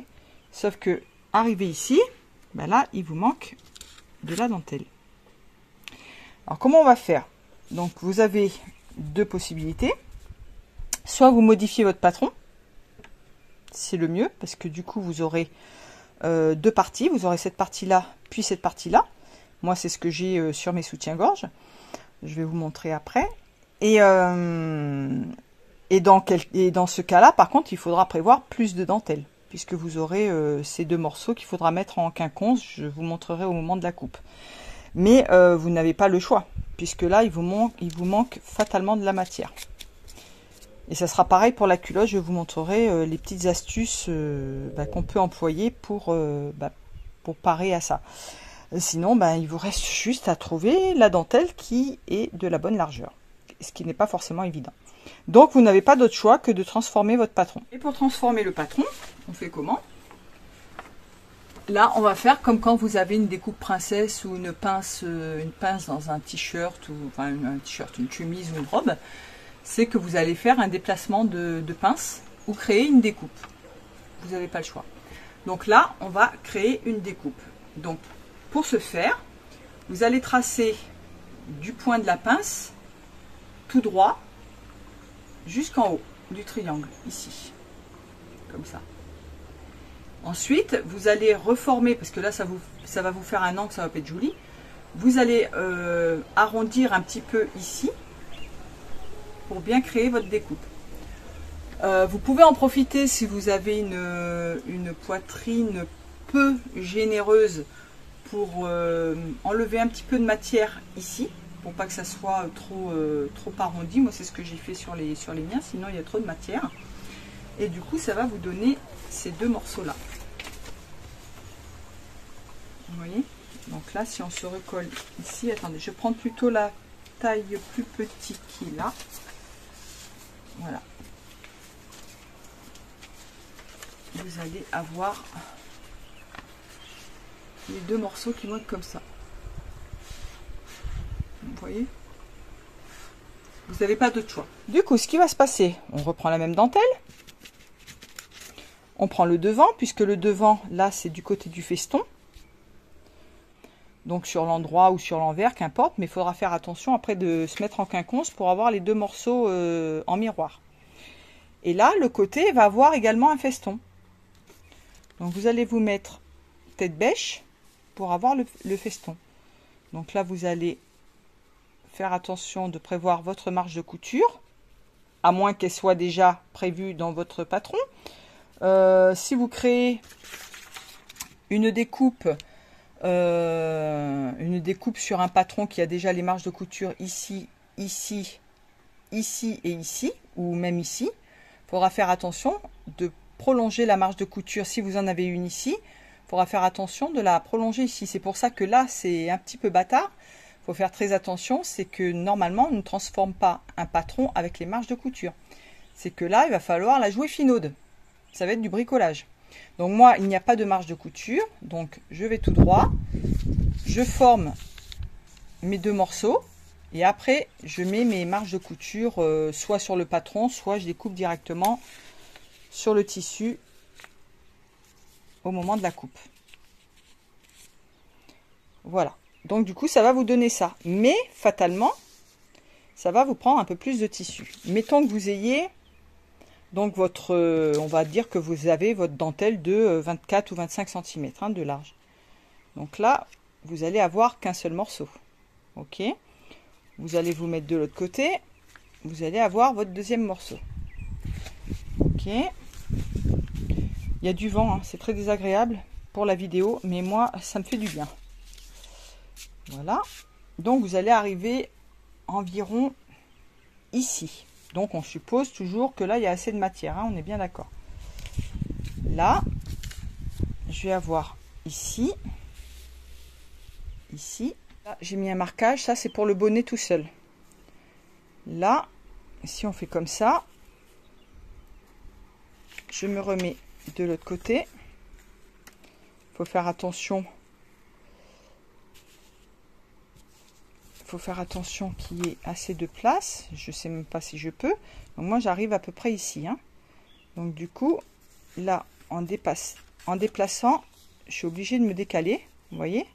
Sauf que, arrivé ici, ben là, il vous manque de la dentelle. Alors, comment on va faire? Donc, vous avez deux possibilités. Soit vous modifiez votre patron. C'est le mieux, parce que du coup, vous aurez deux parties. Vous aurez cette partie-là, puis cette partie-là. Moi, c'est ce que j'ai sur mes soutiens-gorge. Je vais vous montrer après. Et dans ce cas-là, par contre, il faudra prévoir plus de dentelle, puisque vous aurez ces deux morceaux qu'il faudra mettre en quinconce. Je vous montrerai au moment de la coupe. Mais vous n'avez pas le choix, puisque là, il vous manque fatalement de la matière. Et ça sera pareil pour la culotte. Je vous montrerai les petites astuces qu'on peut employer pour parer à ça. Sinon, ben, il vous reste juste à trouver la dentelle qui est de la bonne largeur, ce qui n'est pas forcément évident. Donc, vous n'avez pas d'autre choix que de transformer votre patron. Et pour transformer le patron, on fait comment? Là, on va faire comme quand vous avez une découpe princesse ou une pince dans un t-shirt, ou enfin un t-shirt, une chemise ou une robe. C'est que vous allez faire un déplacement de pince ou créer une découpe. Vous n'avez pas le choix. Donc là, on va créer une découpe. Donc, pour ce faire, vous allez tracer du point de la pince tout droit jusqu'en haut du triangle, ici, comme ça. Ensuite, vous allez reformer, parce que là, ça va vous faire un angle, ça va pas être joli. Vous allez arrondir un petit peu ici, pour bien créer votre découpe. Vous pouvez en profiter si vous avez une poitrine peu généreuse pour enlever un petit peu de matière ici, pour pas que ça soit trop arrondi. Moi, c'est ce que j'ai fait sur les miens, sinon il y a trop de matière. Et du coup, ça va vous donner ces deux morceaux-là. Vous voyez? Donc là, si on se recolle ici, attendez, je prends plutôt la taille plus petite qui est là. Voilà. Vous allez avoir les deux morceaux qui vont être comme ça. Vous voyez? Vous n'avez pas d'autre choix. Du coup, ce qui va se passer, on reprend la même dentelle. On prend le devant, puisque le devant, là, c'est du côté du feston. Donc sur l'endroit ou sur l'envers, qu'importe, mais il faudra faire attention après de se mettre en quinconce pour avoir les deux morceaux en miroir. Et là, le côté va avoir également un feston. Donc vous allez vous mettre tête bêche pour avoir le feston. Donc là, vous allez faire attention de prévoir votre marge de couture, à moins qu'elle soit déjà prévue dans votre patron. Si vous créez une découpe sur un patron qui a déjà les marges de couture ici, ici, ici et ici, ou même ici, il faudra faire attention de prolonger la marge de couture. Si vous en avez une ici, il faudra faire attention de la prolonger ici. C'est pour ça que là, c'est un petit peu bâtard. Il faut faire très attention, c'est que normalement, on ne transforme pas un patron avec les marges de couture. C'est que là, il va falloir la jouer finaude. Ça va être du bricolage. Donc moi, il n'y a pas de marge de couture, donc je vais tout droit, je forme mes deux morceaux, et après, je mets mes marges de couture soit sur le patron, soit je découpe directement sur le tissu au moment de la coupe. Voilà. Donc du coup, ça va vous donner ça. Mais fatalement, ça va vous prendre un peu plus de tissu. Mettons que vous ayez... Donc on va dire que vous avez votre dentelle de 24 ou 25 cm de large. Donc là, vous allez avoir qu'un seul morceau. Ok. Vous allez vous mettre de l'autre côté. Vous allez avoir votre deuxième morceau. Ok. Il y a du vent, hein, c'est très désagréable pour la vidéo, mais moi, ça me fait du bien. Voilà. Donc vous allez arriver environ ici. Donc on suppose toujours que là il y a assez de matière, hein, on est bien d'accord. Là, je vais avoir ici, là j'ai mis un marquage, ça c'est pour le bonnet tout seul. Là, si on fait comme ça, je me remets de l'autre côté. Il faut faire attention. Faut faire attention qu'il y ait assez de place. Je sais même pas si je peux. Donc moi j'arrive à peu près ici, hein. Donc du coup là en déplaçant je suis obligée de me décaler, vous voyez,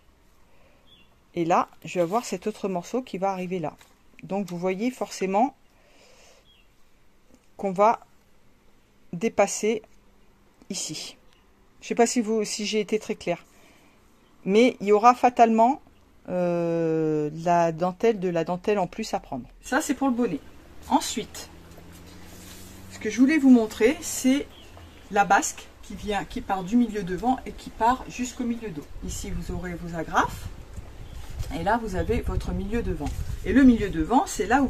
et là je vais avoir cet autre morceau qui va arriver là. Donc vous voyez forcément qu'on va dépasser ici. Je sais pas si j'ai été très claire, mais il y aura fatalement la dentelle en plus à prendre. Ça c'est pour le bonnet. Ensuite, ce que je voulais vous montrer, c'est la basque qui part du milieu devant et qui part jusqu'au milieu dos. Ici vous aurez vos agrafes et là vous avez votre milieu devant. Et le milieu devant, c'est là où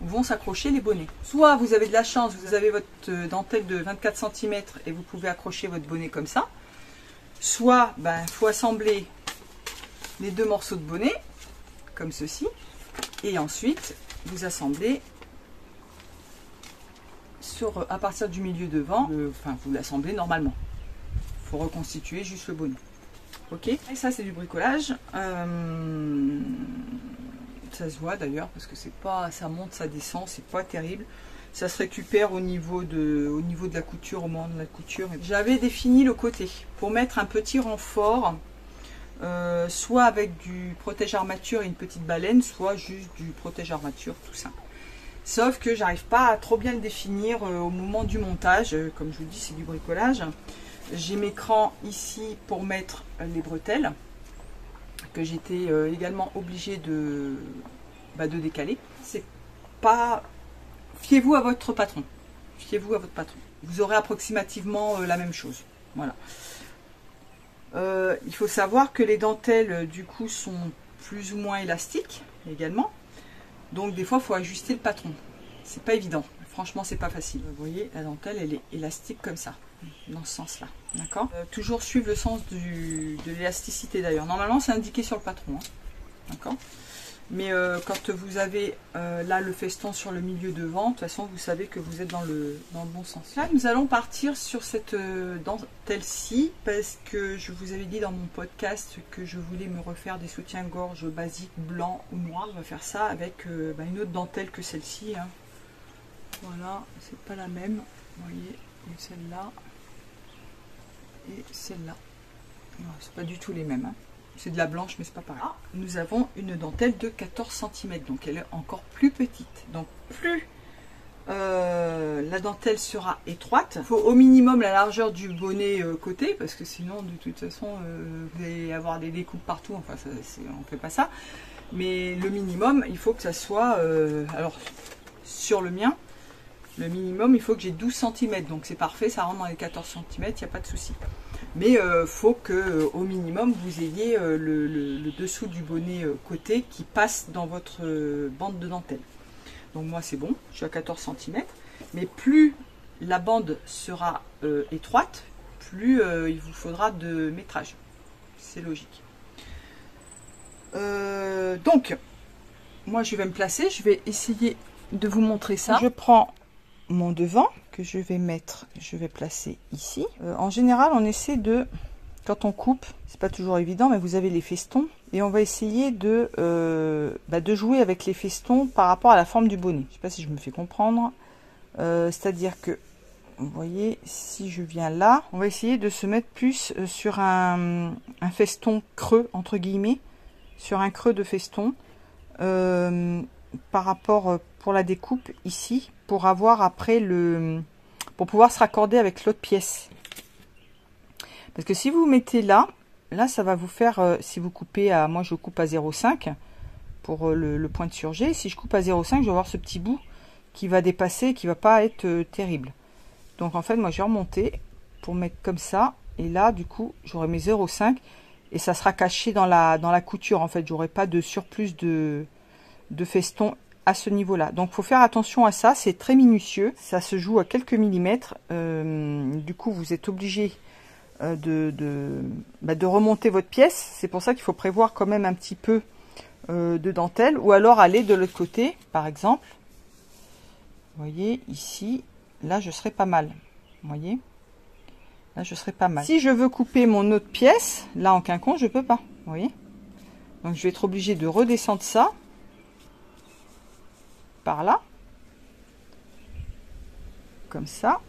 vont s'accrocher les bonnets. Soit vous avez de la chance, vous avez votre dentelle de 24 cm et vous pouvez accrocher votre bonnet comme ça. soit faut assembler les deux morceaux de bonnet, comme ceci, et ensuite vous assemblez à partir du milieu devant, vous l'assemblez normalement. Il faut reconstituer juste le bonnet. Ok, et ça c'est du bricolage. Ça se voit d'ailleurs parce que c'est pas, ça monte, ça descend, c'est pas terrible. Ça se récupère au niveau de la couture, au moment de la couture. J'avais défini le côté pour mettre un petit renfort, soit avec du protège armature et une petite baleine, soit juste du protège armature tout simple. Sauf que j'arrive pas à trop bien le définir au moment du montage. Comme je vous dis, c'est du bricolage. J'ai mes crans ici pour mettre les bretelles, que j'étais également obligée de décaler. C'est pas... Fiez-vous à votre patron. Fiez-vous à votre patron. Vous aurez approximativement la même chose. Voilà. Il faut savoir que les dentelles, du coup, sont plus ou moins élastiques également. Donc, des fois, il faut ajuster le patron. C'est pas évident. Franchement, c'est pas facile. Vous voyez, la dentelle, elle est élastique comme ça, dans ce sens-là. D'accord. Toujours suivre le sens de l'élasticité d'ailleurs. Normalement, c'est indiqué sur le patron. Hein. D'accord. Mais quand vous avez là le feston sur le milieu devant, de toute façon, vous savez que vous êtes dans le bon sens. Là, nous allons partir sur cette dentelle-ci parce que je vous avais dit dans mon podcast que je voulais me refaire des soutiens-gorge basiques blancs ou noirs. On va faire ça avec une autre dentelle que celle-ci. Hein. Voilà, c'est pas la même. Vous voyez, celle-là et celle-là. C'est pas du tout les mêmes. Hein. C'est de la blanche, mais c'est pas pareil. Nous avons une dentelle de 14 cm, donc elle est encore plus petite. Donc plus la dentelle sera étroite, il faut au minimum la largeur du bonnet côté, parce que sinon de toute façon vous allez avoir des découpes partout, enfin on fait pas ça. Mais le minimum, il faut que ça soit, alors sur le mien, le minimum il faut que j'ai 12 cm, donc c'est parfait, ça rentre dans les 14 cm, il n'y a pas de souci. Mais faut que au minimum vous ayez le dessous du bonnet côté qui passe dans votre bande de dentelle. Donc moi c'est bon, je suis à 14 cm. Mais plus la bande sera étroite, plus il vous faudra de métrage. C'est logique. Donc moi je vais me placer, je vais essayer de vous montrer ça. Je prends mon devant que je vais placer ici. En général, on essaie de, quand on coupe, c'est pas toujours évident, mais vous avez les festons et on va essayer de jouer avec les festons par rapport à la forme du bonnet. Je sais pas si je me fais comprendre. C'est-à-dire que, vous voyez, si je viens là, on va essayer de se mettre plus sur un feston creux, entre guillemets, sur un creux de feston, par rapport pour la découpe ici, pour avoir après pour pouvoir se raccorder avec l'autre pièce. Parce que si vous mettez là ça va vous faire, si vous coupez à, moi je coupe à 0,5 pour le point de surjet. Si je coupe à 0,5, je vais avoir ce petit bout qui va dépasser, qui va pas être terrible. Donc en fait, moi je vais remonter pour mettre comme ça, et là du coup j'aurai mes 0,5 et ça sera caché dans la couture. En fait, j'aurai pas de surplus de feston à ce niveau là. Donc faut faire attention à ça, c'est très minutieux, ça se joue à quelques millimètres. Du coup vous êtes obligé de remonter votre pièce. C'est pour ça qu'il faut prévoir quand même un petit peu de dentelle, ou alors aller de l'autre côté par exemple. Vous voyez ici, là je serai pas mal, vous voyez, là je serai pas mal. Si je veux couper mon autre pièce là en quinconce, je peux pas, vous voyez. Donc je vais être obligé de redescendre ça par là, comme ça,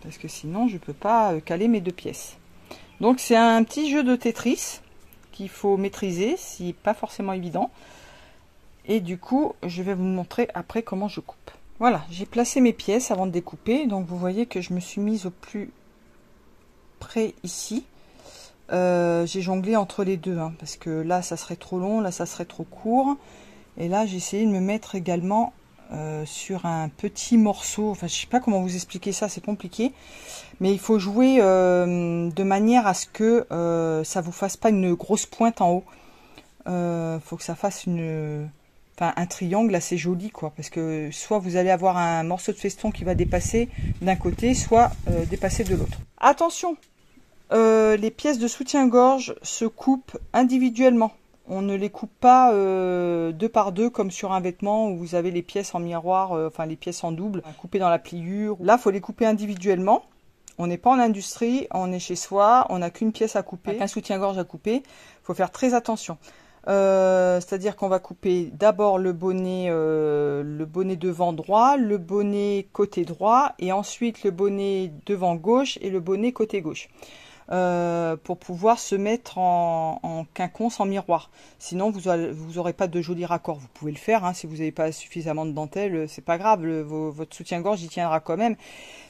parce que sinon je peux pas caler mes deux pièces. Donc c'est un petit jeu de Tetris qu'il faut maîtriser, c'est pas forcément évident. Et du coup je vais vous montrer après comment je coupe. Voilà, j'ai placé mes pièces avant de découper, donc vous voyez que je me suis mise au plus près ici. J'ai jonglé entre les deux, hein, parce que là ça serait trop long, là ça serait trop court, et là j'ai essayé de me mettre également sur un petit morceau. Enfin je sais pas comment vous expliquer ça, c'est compliqué, mais il faut jouer de manière à ce que ça vous fasse pas une grosse pointe en haut. Faut que ça fasse enfin un triangle assez joli, quoi, parce que soit vous allez avoir un morceau de feston qui va dépasser d'un côté, soit dépasser de l'autre. Attention, les pièces de soutien-gorge se coupent individuellement. On ne les coupe pas deux par deux comme sur un vêtement où vous avez les pièces en miroir, enfin les pièces en double, coupées dans la pliure. Là, il faut les couper individuellement. On n'est pas en industrie, on est chez soi, on n'a qu'une pièce à couper, qu'un soutien-gorge à couper. Il faut faire très attention. C'est-à-dire qu'on va couper d'abord le bonnet devant droit, le bonnet côté droit, et ensuite le bonnet devant gauche et le bonnet côté gauche. Pour pouvoir se mettre en quinconce, en miroir. Sinon, vous aurez pas de joli raccord. Vous pouvez le faire, hein, si vous n'avez pas suffisamment de dentelle, c'est pas grave, votre soutien-gorge y tiendra quand même.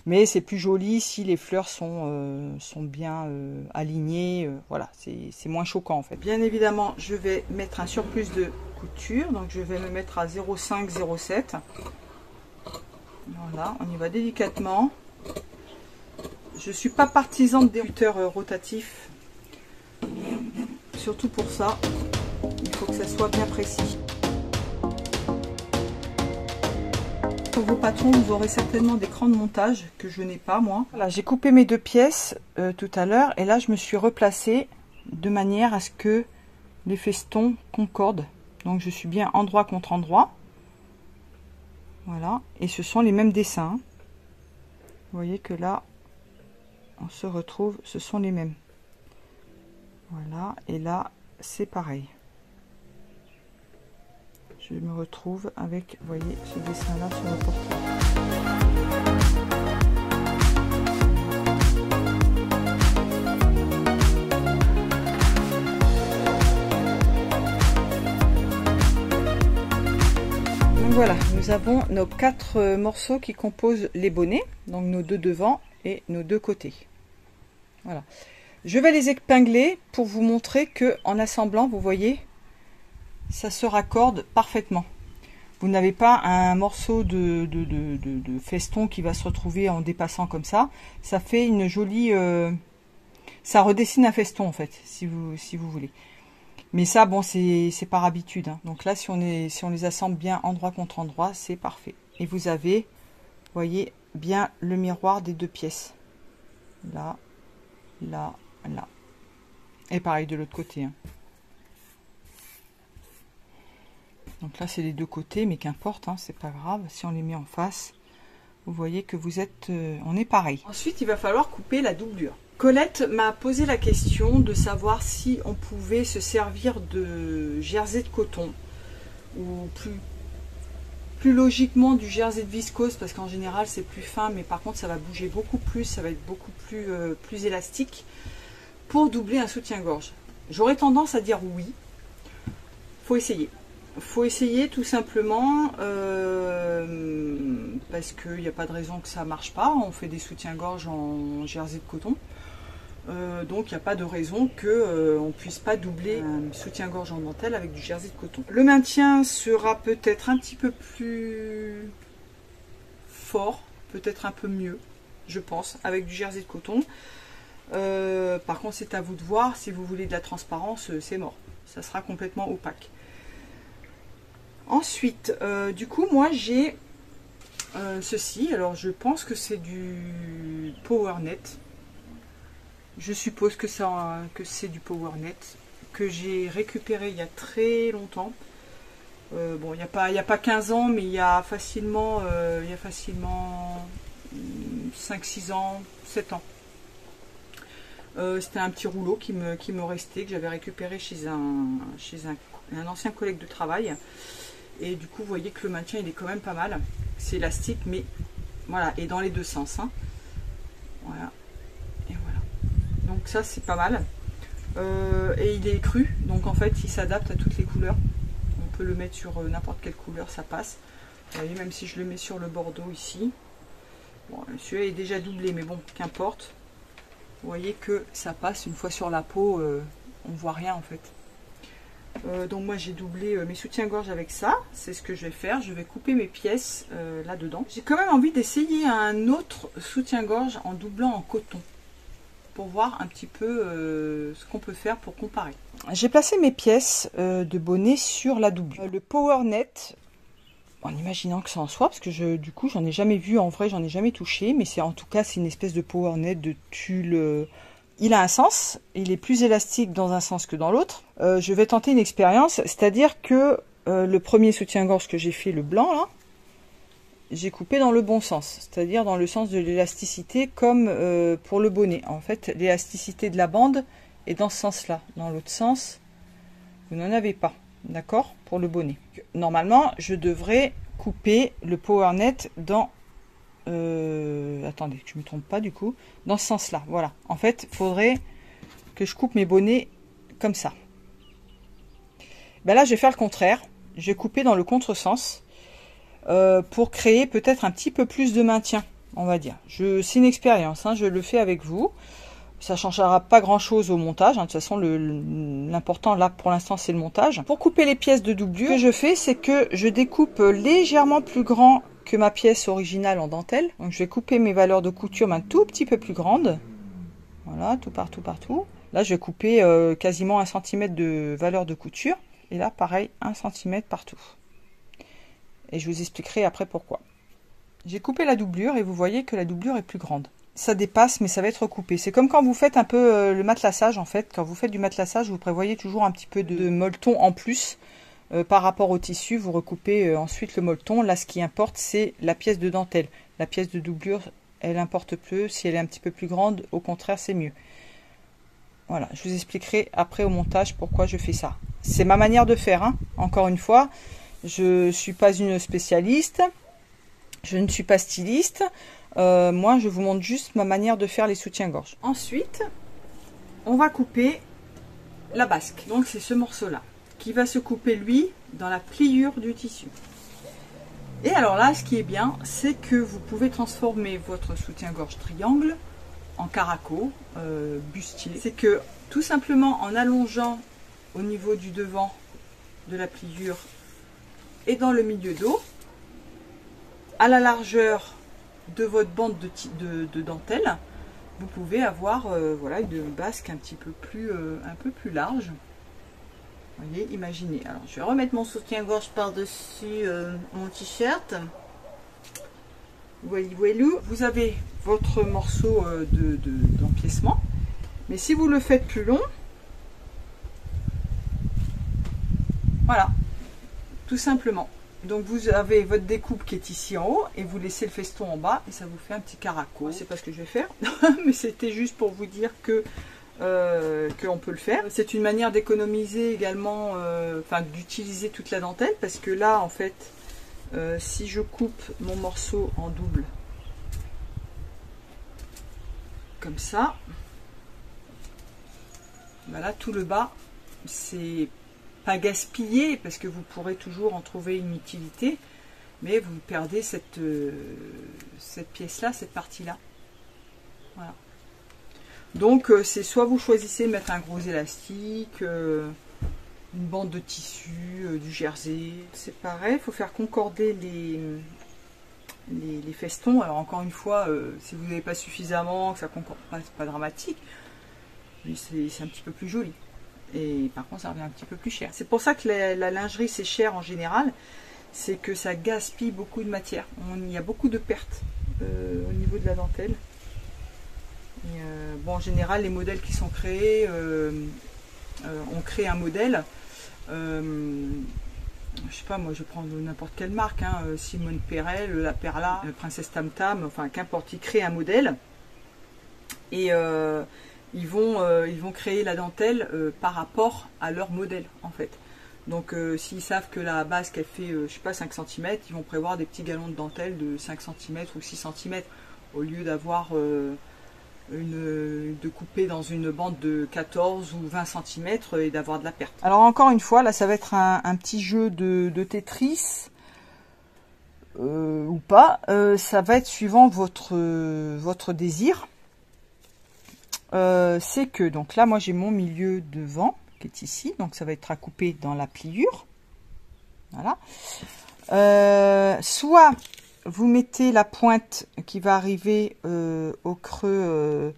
Mais c'est plus joli si les fleurs sont bien alignées. Voilà, c'est moins choquant en fait. Bien évidemment, je vais mettre un surplus de couture. Donc je vais me mettre à 0,5, 0,7. Voilà, on y va délicatement. Je ne suis pas partisan des cuteurs rotatifs. Surtout pour ça, il faut que ça soit bien précis. Pour vos patrons, vous aurez certainement des crans de montage que je n'ai pas moi. Voilà, j'ai coupé mes deux pièces tout à l'heure et là je me suis replacée de manière à ce que les festons concordent. Donc je suis bien endroit contre endroit. Voilà, et ce sont les mêmes dessins. Vous voyez que là, on se retrouve, ce sont les mêmes. Voilà, et là, c'est pareil. Je me retrouve avec, vous voyez, ce dessin-là sur le portrait. Donc voilà, nous avons nos 4 morceaux qui composent les bonnets, donc nos 2 devant et nos 2 côtés. Voilà. Je vais les épingler pour vous montrer que en assemblant, vous voyez, ça se raccorde parfaitement. Vous n'avez pas un morceau de feston qui va se retrouver en dépassant comme ça. Ça fait une jolie... ça redessine un feston en fait, si vous voulez. Mais ça, bon, c'est par habitude. Hein. Donc là, si on les assemble bien endroit contre endroit, c'est parfait. Et vous avez, vous voyez, bien le miroir des 2 pièces. Là, là, là. Et pareil de l'autre côté. Hein. Donc là, c'est les 2 côtés, mais qu'importe, hein, c'est pas grave. Si on les met en face, vous voyez que vous êtes, on est pareil. Ensuite, il va falloir couper la doublure. Colette m'a posé la question de savoir si on pouvait se servir de jersey de coton ou plus logiquement du jersey de viscose, parce qu'en général c'est plus fin, mais par contre ça va bouger beaucoup plus, ça va être beaucoup plus élastique pour doubler un soutien-gorge. J'aurais tendance à dire oui. Faut essayer. Faut essayer tout simplement parce qu'il n'y a pas de raison que ça marche pas. On fait des soutiens-gorge en jersey de coton. Donc il n'y a pas de raison qu'on ne puisse pas doubler un soutien-gorge en dentelle avec du jersey de coton. Le maintien sera peut-être un petit peu plus fort, peut-être un peu mieux, je pense, avec du jersey de coton. Par contre, c'est à vous de voir. Si vous voulez de la transparence, c'est mort. Ça sera complètement opaque. Ensuite, du coup, moi j'ai ceci. Alors, je pense que c'est du PowerNet. Je suppose que c'est du PowerNet que j'ai récupéré il y a très longtemps. Bon, il n'y a pas 15 ans, mais il y a facilement 5-6 ans, 7 ans. C'était un petit rouleau qui me restait, que j'avais récupéré chez un ancien collègue de travail. Et du coup, vous voyez que le maintien, il est quand même pas mal. C'est élastique, mais voilà, et dans les 2 sens. Hein. Voilà. Et voilà. Donc ça, c'est pas mal. Et il est cru, donc en fait, il s'adapte à toutes les couleurs. On peut le mettre sur n'importe quelle couleur, ça passe. Vous voyez, même si je le mets sur le bordeaux ici. Bon, celui-là est déjà doublé, mais bon, qu'importe. Vous voyez que ça passe une fois sur la peau, on voit rien en fait. Donc moi j'ai doublé mes soutiens-gorge avec ça, c'est ce que je vais faire. Je vais couper mes pièces là-dedans. J'ai quand même envie d'essayer un autre soutien-gorge en doublant en coton. pour voir un petit peu ce qu'on peut faire pour comparer. J'ai placé mes pièces de bonnet sur la doublure. Le PowerNet, en imaginant que ça en soit, parce que du coup j'en ai jamais vu en vrai, j'en ai jamais touché, mais c'est en tout cas c'est une espèce de PowerNet de tulle. Il a un sens, il est plus élastique dans un sens que dans l'autre. Je vais tenter une expérience, c'est-à-dire que le premier soutien-gorge que j'ai fait, le blanc là, j'ai coupé dans le bon sens, c'est-à-dire dans le sens de l'élasticité comme pour le bonnet. En fait, l'élasticité de la bande est dans ce sens-là. Dans l'autre sens, vous n'en avez pas, d'accord, pour le bonnet. Normalement, je devrais couper le PowerNet dans... attendez, que je ne me trompe pas du coup. Dans ce sens-là, voilà. En fait, il faudrait que je coupe mes bonnets comme ça. Ben là, je vais faire le contraire. Je vais couper dans le contresens. Pour créer peut-être un petit peu plus de maintien, on va dire. C'est une expérience, hein, je le fais avec vous. Ça ne changera pas grand-chose au montage. Hein. De toute façon, l'important là pour l'instant, c'est le montage. Pour couper les pièces de doublure, ce que je fais, c'est que je découpe légèrement plus grand que ma pièce originale en dentelle. Donc, je vais couper mes valeurs de couture un tout petit peu plus grandes. Voilà, tout partout, partout. Là, je vais couper quasiment 1 cm de valeur de couture. Et là, pareil, 1 cm partout. Et je vous expliquerai après pourquoi. J'ai coupé la doublure et vous voyez que la doublure est plus grande. Ça dépasse, mais ça va être recoupé. C'est comme quand vous faites un peu le matelassage en fait. Quand vous faites du matelassage, vous prévoyez toujours un petit peu de molleton en plus par rapport au tissu. Vous recoupez ensuite le molleton. Là, ce qui importe, c'est la pièce de dentelle. La pièce de doublure, elle importe peu. Si elle est un petit peu plus grande, au contraire, c'est mieux. Voilà, je vous expliquerai après au montage pourquoi je fais ça. C'est ma manière de faire, hein. Encore une fois. Je ne suis pas une spécialiste, je ne suis pas styliste, moi je vous montre juste ma manière de faire les soutiens-gorge. Ensuite, on va couper la basque, donc c'est ce morceau-là, qui va se couper lui dans la pliure du tissu. Et alors là, ce qui est bien, c'est que vous pouvez transformer votre soutien-gorge triangle en caraco, bustier. C'est que tout simplement en allongeant au niveau du devant de la pliure, et dans le milieu dos, à la largeur de votre bande de dentelle, vous pouvez avoir voilà, une basque un peu plus large. Vous voyez, imaginez. Alors, je vais remettre mon soutien-gorge par-dessus mon t-shirt. Voilà, vous avez votre morceau d'empiècement, mais si vous le faites plus long, voilà. Tout simplement. Donc vous avez votre découpe qui est ici en haut et vous laissez le feston en bas et ça vous fait un petit caraco. C'est pas ce que je vais faire, mais c'était juste pour vous dire que qu'on peut le faire. C'est une manière d'économiser également, enfin d'utiliser toute la dentelle parce que là en fait, si je coupe mon morceau en double comme ça, ben là tout le bas c'est pas gaspiller parce que vous pourrez toujours en trouver une utilité, mais vous perdez cette pièce là, cette partie là. Voilà. Donc c'est soit vous choisissez de mettre un gros élastique, une bande de tissu, du jersey. C'est pareil, il faut faire concorder les festons. Alors encore une fois, si vous n'avez pas suffisamment, que ça concorde pas, c'est pas dramatique, mais c'est un petit peu plus joli. Et par contre ça revient un petit peu plus cher. C'est pour ça que la lingerie c'est cher en général, c'est que ça gaspille beaucoup de matière. Il y a beaucoup de pertes au niveau de la dentelle. Et, bon, en général les modèles qui sont créés, on crée un modèle, je sais pas, moi je prends n'importe quelle marque, hein, Simone Perel, La Perla, Princesse Tam Tam, enfin qu'importe, ils créent un modèle et ils vont créer la dentelle par rapport à leur modèle en fait. Donc s'ils savent que la basque elle fait je sais pas 5 cm, ils vont prévoir des petits galons de dentelle de 5 cm ou 6 cm au lieu d'avoir de couper dans une bande de 14 ou 20 cm et d'avoir de la perte. Alors encore une fois, là ça va être un petit jeu de Tetris ou pas, ça va être suivant votre désir. C'est que, donc là moi j'ai mon milieu devant qui est ici, donc ça va être à couper dans la pliure. Voilà. Soit vous mettez la pointe qui va arriver au creux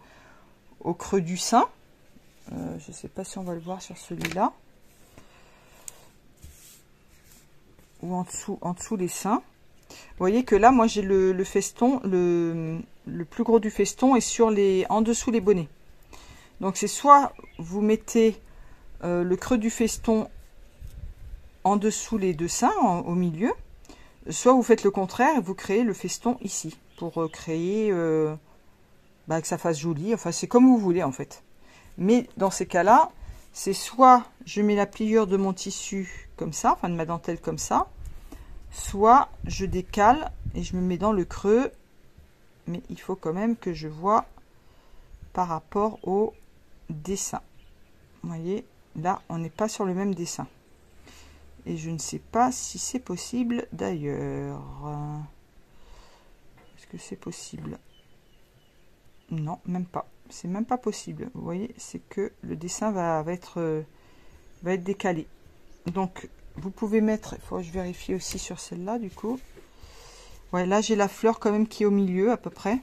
au creux du sein. Je ne sais pas si on va le voir sur celui-là. Ou en dessous les seins. Vous voyez que là, moi j'ai le feston, le plus gros du feston est sur en dessous les bonnets. Donc c'est soit vous mettez le creux du feston en dessous les deux seins, au milieu, soit vous faites le contraire et vous créez le feston ici, pour créer que ça fasse joli. Enfin, c'est comme vous voulez en fait. Mais dans ces cas-là, c'est soit je mets la pliure de mon tissu comme ça, enfin de ma dentelle comme ça, soit je décale et je me mets dans le creux. Mais il faut quand même que je vois par rapport au dessin. Vous voyez, là, on n'est pas sur le même dessin. Et je ne sais pas si c'est possible d'ailleurs. Est-ce que c'est possible? Non, même pas. C'est même pas possible. Vous voyez, c'est que le dessin va être décalé. Donc, vous pouvez mettre... Il faut que je vérifie aussi sur celle-là, du coup. Ouais, là, j'ai la fleur quand même qui est au milieu, à peu près.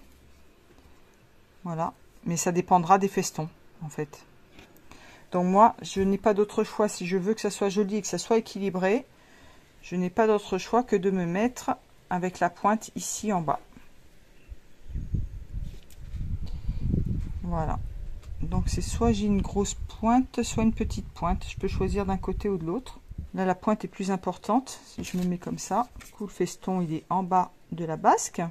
Voilà. Mais ça dépendra des festons, en fait. Donc, moi, je n'ai pas d'autre choix. Si je veux que ça soit joli et que ça soit équilibré, je n'ai pas d'autre choix que de me mettre avec la pointe ici en bas. Voilà. Donc, c'est soit j'ai une grosse pointe, soit une petite pointe. Je peux choisir d'un côté ou de l'autre. Là, la pointe est plus importante. Si je me mets comme ça, du coup, le feston, il est en bas de la basque.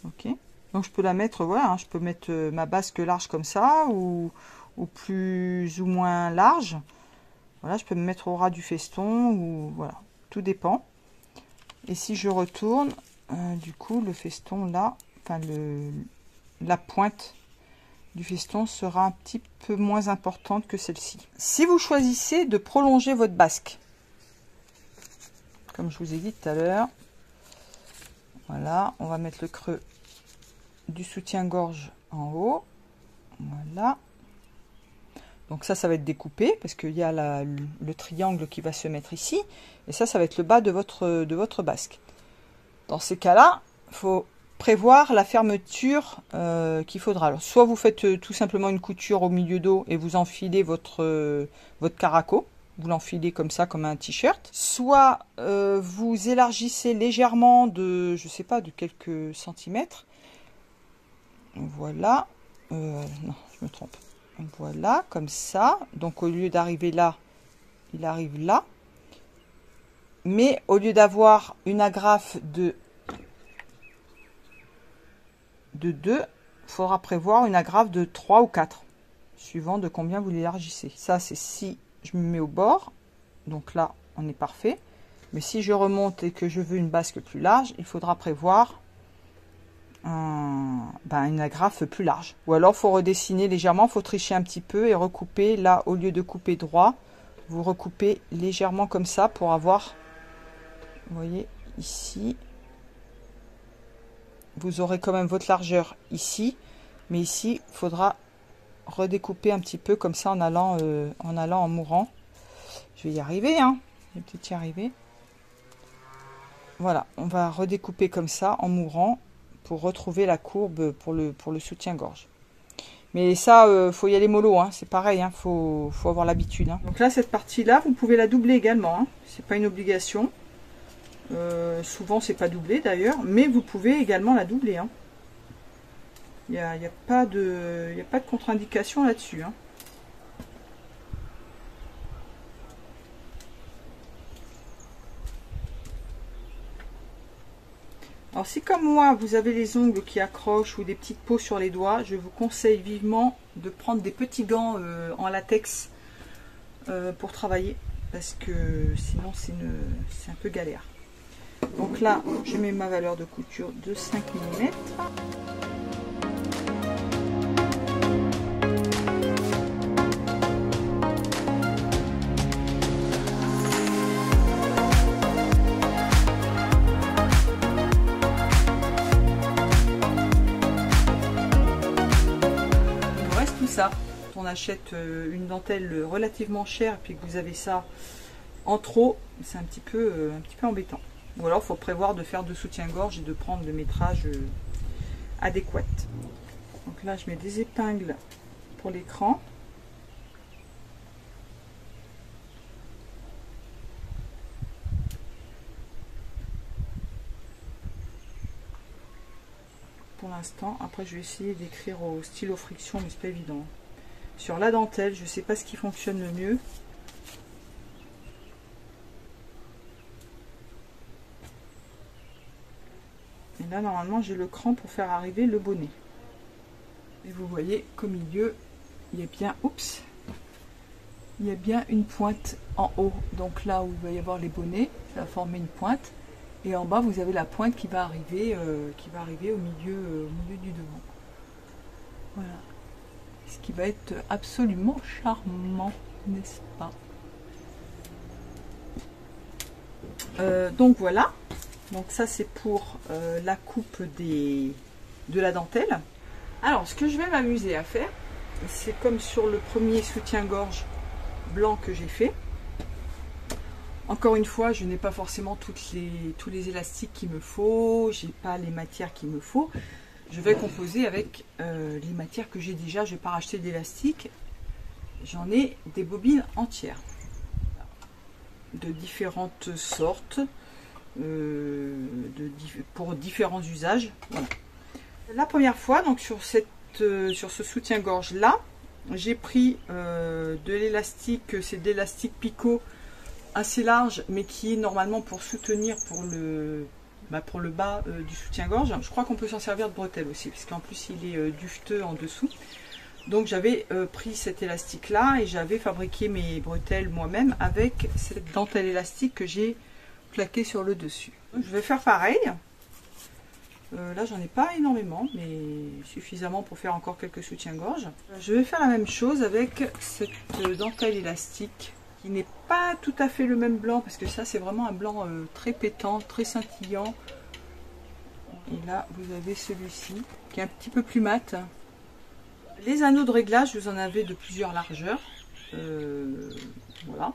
Ok. Donc, je peux la mettre, voilà, hein, je peux mettre ma basque large comme ça, ou plus ou moins large. Voilà, je peux me mettre au ras du feston, ou voilà, tout dépend. Et si je retourne, du coup, le feston là, enfin, la pointe du feston sera un petit peu moins importante que celle-ci. Si vous choisissez de prolonger votre basque, comme je vous ai dit tout à l'heure, voilà, on va mettre le creux du soutien-gorge en haut, voilà. Donc ça va être découpé parce qu'il y a le triangle qui va se mettre ici, et ça va être le bas de votre basque. Dans ces cas-là, il faut prévoir la fermeture qu'il faudra. Alors, soit vous faites tout simplement une couture au milieu dos et vous enfilez votre caraco, vous l'enfilez comme ça, comme un t-shirt. Soit vous élargissez légèrement de, je sais pas, de quelques centimètres. Voilà. Non, je me trompe. Voilà, comme ça. Donc au lieu d'arriver là, il arrive là. Mais au lieu d'avoir une agrafe de 2, il faudra prévoir une agrafe de 3 ou 4, suivant de combien vous l'élargissez. Ça, c'est si je me mets au bord. Donc là, on est parfait. Mais si je remonte et que je veux une basque plus large, il faudra prévoir une agrafe plus large. Ou alors, il faut redessiner légèrement, il faut tricher un petit peu et recouper. Là, au lieu de couper droit, vous recoupez légèrement comme ça pour avoir, vous voyez, ici, vous aurez quand même votre largeur ici. Mais ici, il faudra redécouper un petit peu comme ça en allant en mourant. Je vais y arriver, hein. Je vais peut-être y arriver. Voilà, on va redécouper comme ça en mourant pour retrouver la courbe pour le soutien-gorge. Mais ça, faut y aller mollo, hein. C'est pareil, hein. Faut avoir l'habitude. Hein. Donc là, cette partie-là, vous pouvez la doubler également. Hein. C'est pas une obligation. Souvent, c'est pas doublé d'ailleurs, mais vous pouvez également la doubler. Hein. Il n'y a pas de contre-indication là-dessus. Hein. Alors si comme moi vous avez les ongles qui accrochent ou des petites peaux sur les doigts, je vous conseille vivement de prendre des petits gants en latex pour travailler, parce que sinon c'est un peu galère. Donc là je mets ma valeur de couture de 5 mm. Ça, quand on achète une dentelle relativement chère et puis que vous avez ça en trop, c'est un petit peu embêtant. Ou alors il faut prévoir de faire de soutien-gorge et de prendre le métrage adéquat. Donc là je mets des épingles pour l'écran. Pour l'instant, après je vais essayer d'écrire au stylo friction, mais c'est pas évident. Sur la dentelle, je sais pas ce qui fonctionne le mieux. Et là, normalement, j'ai le cran pour faire arriver le bonnet. Et vous voyez qu'au milieu, il y a bien, oups, il y a bien une pointe en haut. Donc là où il va y avoir les bonnets, ça va former une pointe. Et en bas, vous avez la pointe qui va arriver au milieu du devant. Voilà. Ce qui va être absolument charmant, n'est-ce pas? Donc voilà. Donc ça, c'est pour la coupe de la dentelle. Alors, ce que je vais m'amuser à faire, c'est comme sur le premier soutien-gorge blanc que j'ai fait. Encore une fois, je n'ai pas forcément tous les élastiques qu'il me faut, j'ai pas les matières qu'il me faut. Je vais composer avec les matières que j'ai déjà. Je ne vais pas racheter d'élastique. J'en ai des bobines entières de différentes sortes, pour différents usages. Voilà. La première fois, donc sur ce soutien-gorge là, j'ai pris de l'élastique, c'est de l'élastique picot assez large, mais qui est normalement pour soutenir pour le bas du soutien-gorge. Je crois qu'on peut s'en servir de bretelle aussi, parce qu'en plus il est duveteux en dessous. Donc j'avais pris cet élastique là et j'avais fabriqué mes bretelles moi-même avec cette dentelle élastique que j'ai plaquée sur le dessus. Donc, je vais faire pareil. Là j'en ai pas énormément, mais suffisamment pour faire encore quelques soutiens-gorge. Je vais faire la même chose avec cette dentelle élastique qui n'est pas tout à fait le même blanc, parce que ça c'est vraiment un blanc très pétant, très scintillant. Et là vous avez celui-ci qui est un petit peu plus mat. Les anneaux de réglage, vous en avez de plusieurs largeurs. Voilà.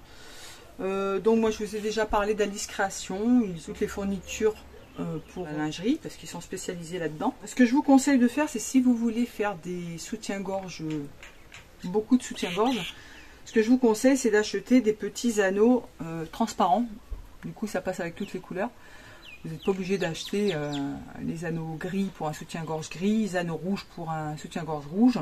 Donc moi je vous ai déjà parlé d'Alice Création, ils ont toutes les fournitures pour la lingerie, parce qu'ils sont spécialisés là-dedans. Ce que je vous conseille de faire, c'est si vous voulez faire des soutiens-gorge, beaucoup de soutiens-gorge, ce que je vous conseille, c'est d'acheter des petits anneaux transparents. Du coup, ça passe avec toutes les couleurs. Vous n'êtes pas obligé d'acheter les anneaux gris pour un soutien-gorge gris, les anneaux rouges pour un soutien-gorge rouge.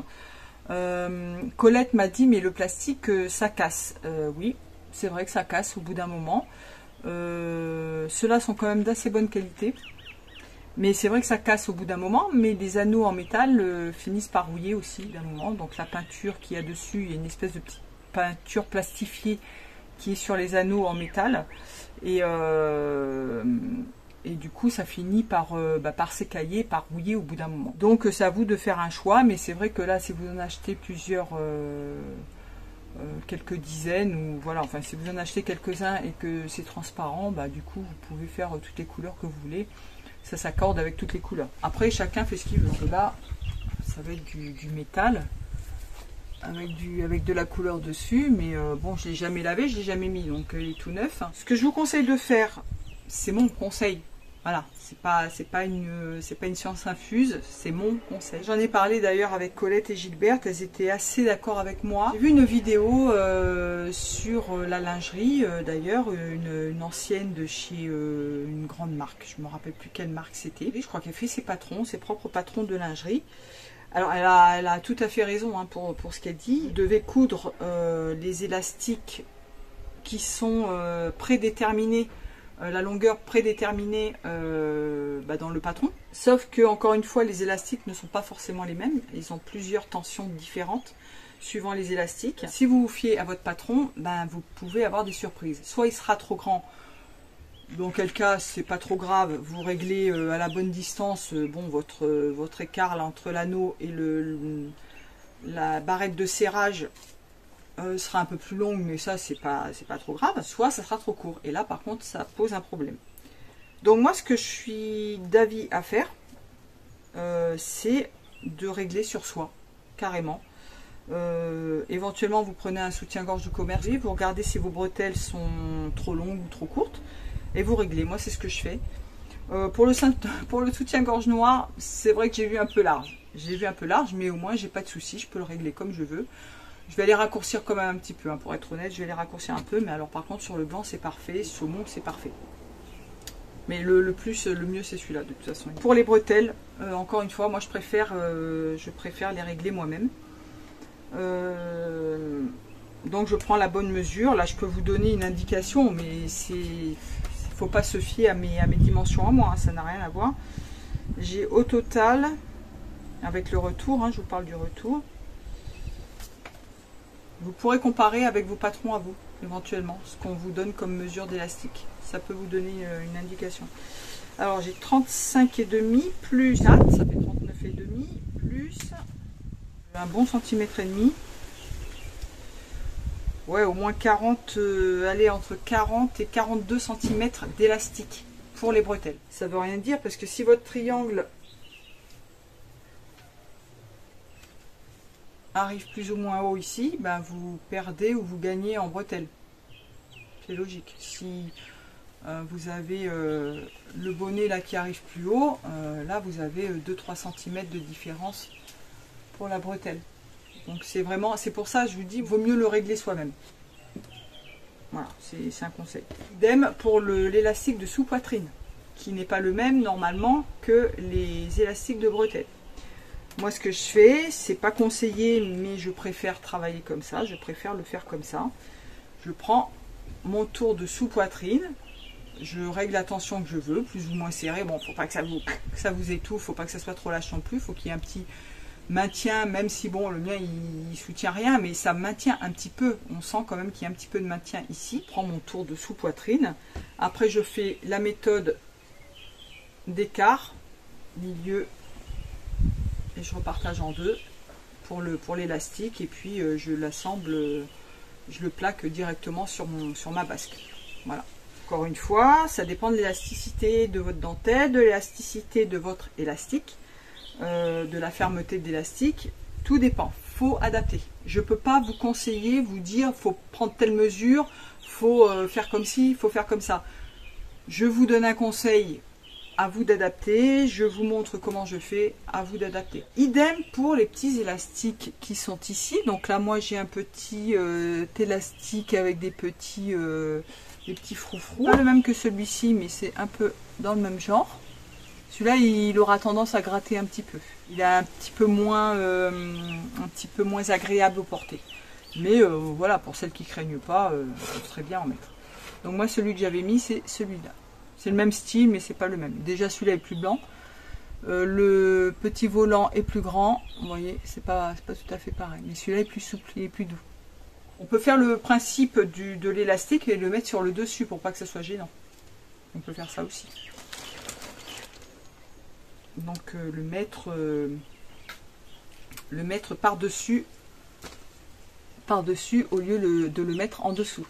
Colette m'a dit, mais le plastique, ça casse. Oui, c'est vrai que ça casse au bout d'un moment. Ceux-là sont quand même d'assez bonne qualité. Mais c'est vrai que ça casse au bout d'un moment, mais les anneaux en métal finissent par rouiller aussi d'un moment. Donc la peinture qu'il y a dessus, il y a une espèce de petite peinture plastifiée qui est sur les anneaux en métal. Et du coup ça finit par s'écailler, par rouiller au bout d'un moment. Donc c'est à vous de faire un choix, mais c'est vrai que là si vous en achetez plusieurs, quelques dizaines, ou voilà, enfin si vous en achetez quelques-uns et que c'est transparent, du coup vous pouvez faire toutes les couleurs que vous voulez, ça s'accorde avec toutes les couleurs. Après chacun fait ce qu'il veut. Et là ça va être du métal avec de la couleur dessus, mais bon, je l'ai jamais lavé, je l'ai jamais mis, donc il est tout neuf. Ce que je vous conseille de faire, c'est mon conseil, voilà, c'est pas une science infuse, c'est mon conseil. J'en ai parlé d'ailleurs avec Colette et Gilberte, elles étaient assez d'accord avec moi. J'ai vu une vidéo sur la lingerie, d'ailleurs une ancienne de chez une grande marque, je me rappelle plus quelle marque c'était. Je crois qu'elle fait ses propres patrons de lingerie. Alors elle a tout à fait raison pour ce qu'elle dit. Vous devez coudre les élastiques qui sont prédéterminés, la longueur prédéterminée dans le patron. Sauf que, encore une fois, les élastiques ne sont pas forcément les mêmes. Ils ont plusieurs tensions différentes suivant les élastiques. Si vous vous fiez à votre patron, vous pouvez avoir des surprises. Soit il sera trop grand, dans quel cas c'est pas trop grave, vous réglez à la bonne distance votre écart là, entre l'anneau et la barrette de serrage sera un peu plus longue, mais ça c'est pas trop grave. Soit ça sera trop court, et là par contre ça pose un problème. Donc moi ce que je suis d'avis à faire, c'est de régler sur soi, carrément. Éventuellement vous prenez un soutien-gorge de commerce, vous regardez si vos bretelles sont trop longues ou trop courtes, et vous réglez. Moi c'est ce que je fais. Pour le soutien-gorge noir, c'est vrai que j'ai vu un peu large. J'ai vu un peu large, mais au moins j'ai pas de souci, je peux le régler comme je veux. Je vais les raccourcir quand même un petit peu, hein, pour être honnête, je vais les raccourcir un peu, mais alors par contre sur le blanc c'est parfait, sur le saumon c'est parfait. Mais le mieux c'est celui-là de toute façon. Pour les bretelles, encore une fois, moi je préfère les régler moi-même. Donc je prends la bonne mesure. Là je peux vous donner une indication, mais il ne faut pas se fier à mes dimensions à moi, hein, ça n'a rien à voir. J'ai au total, avec le retour, hein, je vous parle du retour, vous pourrez comparer avec vos patrons à vous, éventuellement, ce qu'on vous donne comme mesure d'élastique. Ça peut vous donner une indication. Alors j'ai 35,5 plus, ça fait 39,5 plus un bon centimètre et demi. Ouais, au moins 40, allez, entre 40 et 42 cm d'élastique pour les bretelles. Ça veut rien dire parce que si votre triangle arrive plus ou moins haut ici, ben vous perdez ou vous gagnez en bretelles. C'est logique. Si vous avez le bonnet là qui arrive plus haut, là vous avez 2-3 cm de différence pour la bretelle. Donc c'est pour ça que je vous dis, vaut mieux le régler soi-même. Voilà, c'est un conseil. Idem pour l'élastique de sous-poitrine, qui n'est pas le même normalement que les élastiques de bretelle. Moi ce que je fais, c'est pas conseillé, mais je préfère travailler comme ça, je préfère le faire comme ça. Je prends mon tour de sous-poitrine, je règle la tension que je veux, plus ou moins serré. Bon, faut pas que ça vous étouffe, faut pas que ça soit trop lâche non plus, faut qu'il y ait un petit maintien, même si bon, le mien il soutient rien, mais ça maintient un petit peu. On sent quand même qu'il y a un petit peu de maintien ici. Je prends mon tour de sous-poitrine. Après, je fais la méthode d'écart, milieu, et je repartage en deux pour l'élastique. Et puis, je l'assemble, je le plaque directement sur ma basque. Voilà. Encore une fois, ça dépend de l'élasticité de votre dentelle, de l'élasticité de votre élastique. De la fermeté de l'élastique, tout dépend, faut adapter. Je peux pas vous conseiller, vous dire faut prendre telle mesure, faut faire comme ci, faut faire comme ça. Je vous donne un conseil, à vous d'adapter, je vous montre comment je fais, à vous d'adapter. Idem pour les petits élastiques qui sont ici. Donc là moi j'ai un petit élastique avec des petits froufrous, pas le même que celui-ci, mais c'est un peu dans le même genre. Celui-là, il aura tendance à gratter un petit peu. Il est un petit peu moins agréable au porter. Mais voilà, pour celles qui ne craignent pas, ce serait bien en mettre. Donc moi, celui que j'avais mis, c'est celui-là. C'est le même style, mais c'est pas le même. Déjà, celui-là est plus blanc. Le petit volant est plus grand. Vous voyez, c'est pas tout à fait pareil. Mais celui-là est plus souple, il est plus doux. On peut faire le principe de l'élastique et le mettre sur le dessus pour pas que ça soit gênant. On peut faire ça aussi. Donc le mettre par-dessus au lieu de le mettre en dessous.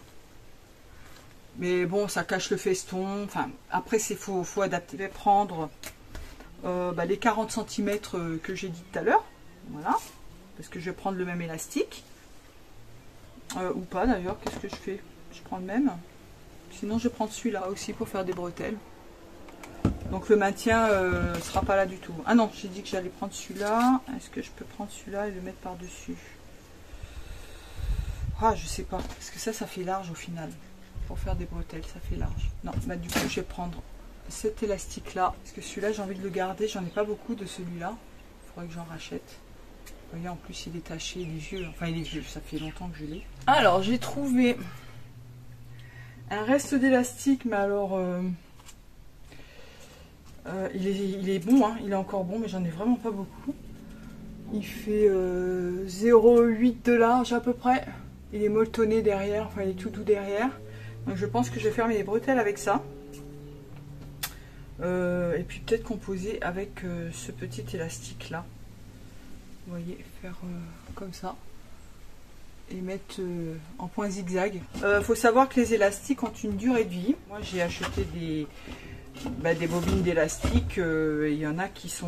Mais bon, ça cache le feston. Enfin, après, faut adapter. Je vais prendre les 40 cm que j'ai dit tout à l'heure. Voilà. Parce que je vais prendre le même élastique. Ou pas d'ailleurs, qu'est-ce que je fais? Je prends le même. Sinon, je vais prendre celui-là aussi pour faire des bretelles. Donc le maintien ne sera pas là du tout. Ah non, j'ai dit que j'allais prendre celui-là. Est-ce que je peux prendre celui-là et le mettre par-dessus? Ah, je sais pas. Parce que ça fait large au final. Pour faire des bretelles, ça fait large. Non, bah du coup, je vais prendre cet élastique-là. Parce que celui-là, j'ai envie de le garder. J'en ai pas beaucoup de celui-là. Il faudrait que j'en rachète. Vous voyez, en plus, il est taché, il est vieux. Enfin, il est vieux, ça fait longtemps que je l'ai. Alors, j'ai trouvé un reste d'élastique, mais alors... il est bon, hein, il est encore bon, mais j'en ai vraiment pas beaucoup. Il fait 0,8 de large à peu près. Il est molletonné derrière, enfin il est tout doux derrière. Donc je pense que je vais faire mes bretelles avec ça. Et puis peut-être composer avec ce petit élastique là. Vous voyez, faire comme ça. Et mettre en point zigzag. Faut savoir que les élastiques ont une durée de vie. Moi j'ai acheté des bobines d'élastique, il y en a qui sont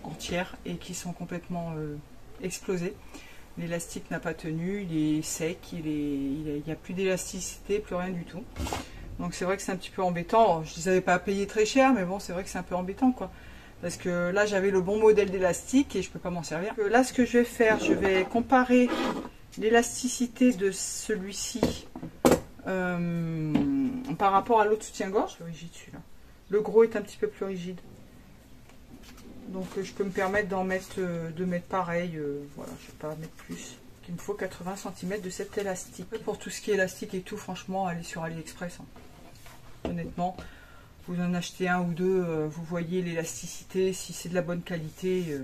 entières et qui sont complètement explosées. L'élastique n'a pas tenu, il est sec, il n'y a plus d'élasticité, plus rien du tout. Donc c'est vrai que c'est un petit peu embêtant. Je ne les avais pas payés très cher, mais bon, c'est vrai que c'est un peu embêtant, quoi. Parce que là, j'avais le bon modèle d'élastique et je ne peux pas m'en servir. Là, ce que je vais faire, je vais comparer l'élasticité de celui-ci par rapport à l'autre soutien-gorge. C'est rigide celui-là. Le gros est un petit peu plus rigide. Donc je peux me permettre de mettre pareil. Voilà, je ne vais pas mettre plus. Il me faut 80 cm de cet élastique. Pour tout ce qui est élastique et tout, franchement, allez sur AliExpress. Hein. Honnêtement. Vous en achetez un ou deux, vous voyez l'élasticité, si c'est de la bonne qualité,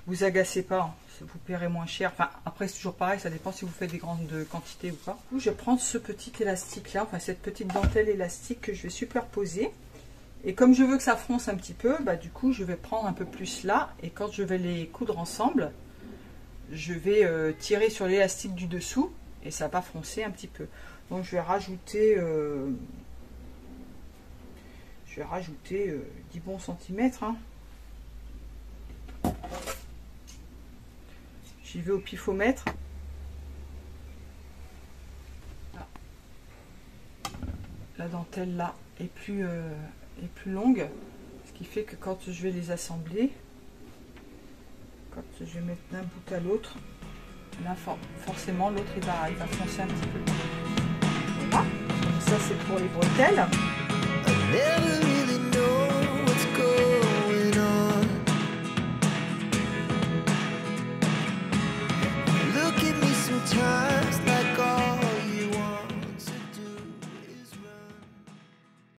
vous agacez pas, hein, vous paierez moins cher. Enfin, après c'est toujours pareil, ça dépend si vous faites des grandes quantités ou pas. Je vais prendre ce petit élastique là, enfin cette petite dentelle élastique que je vais superposer. Et comme je veux que ça fronce un petit peu, bah, du coup je vais prendre un peu plus là, et quand je vais les coudre ensemble, je vais tirer sur l'élastique du dessous, et ça va pas froncer un petit peu. Donc je vais rajouter... 10 bons centimètres. Hein. J'y vais au pifomètre. La dentelle là est plus longue. Ce qui fait que quand je vais les assembler, quand je vais mettre d'un bout à l'autre, là forcément l'autre il va foncer un petit peu. Voilà. Ça c'est pour les bretelles.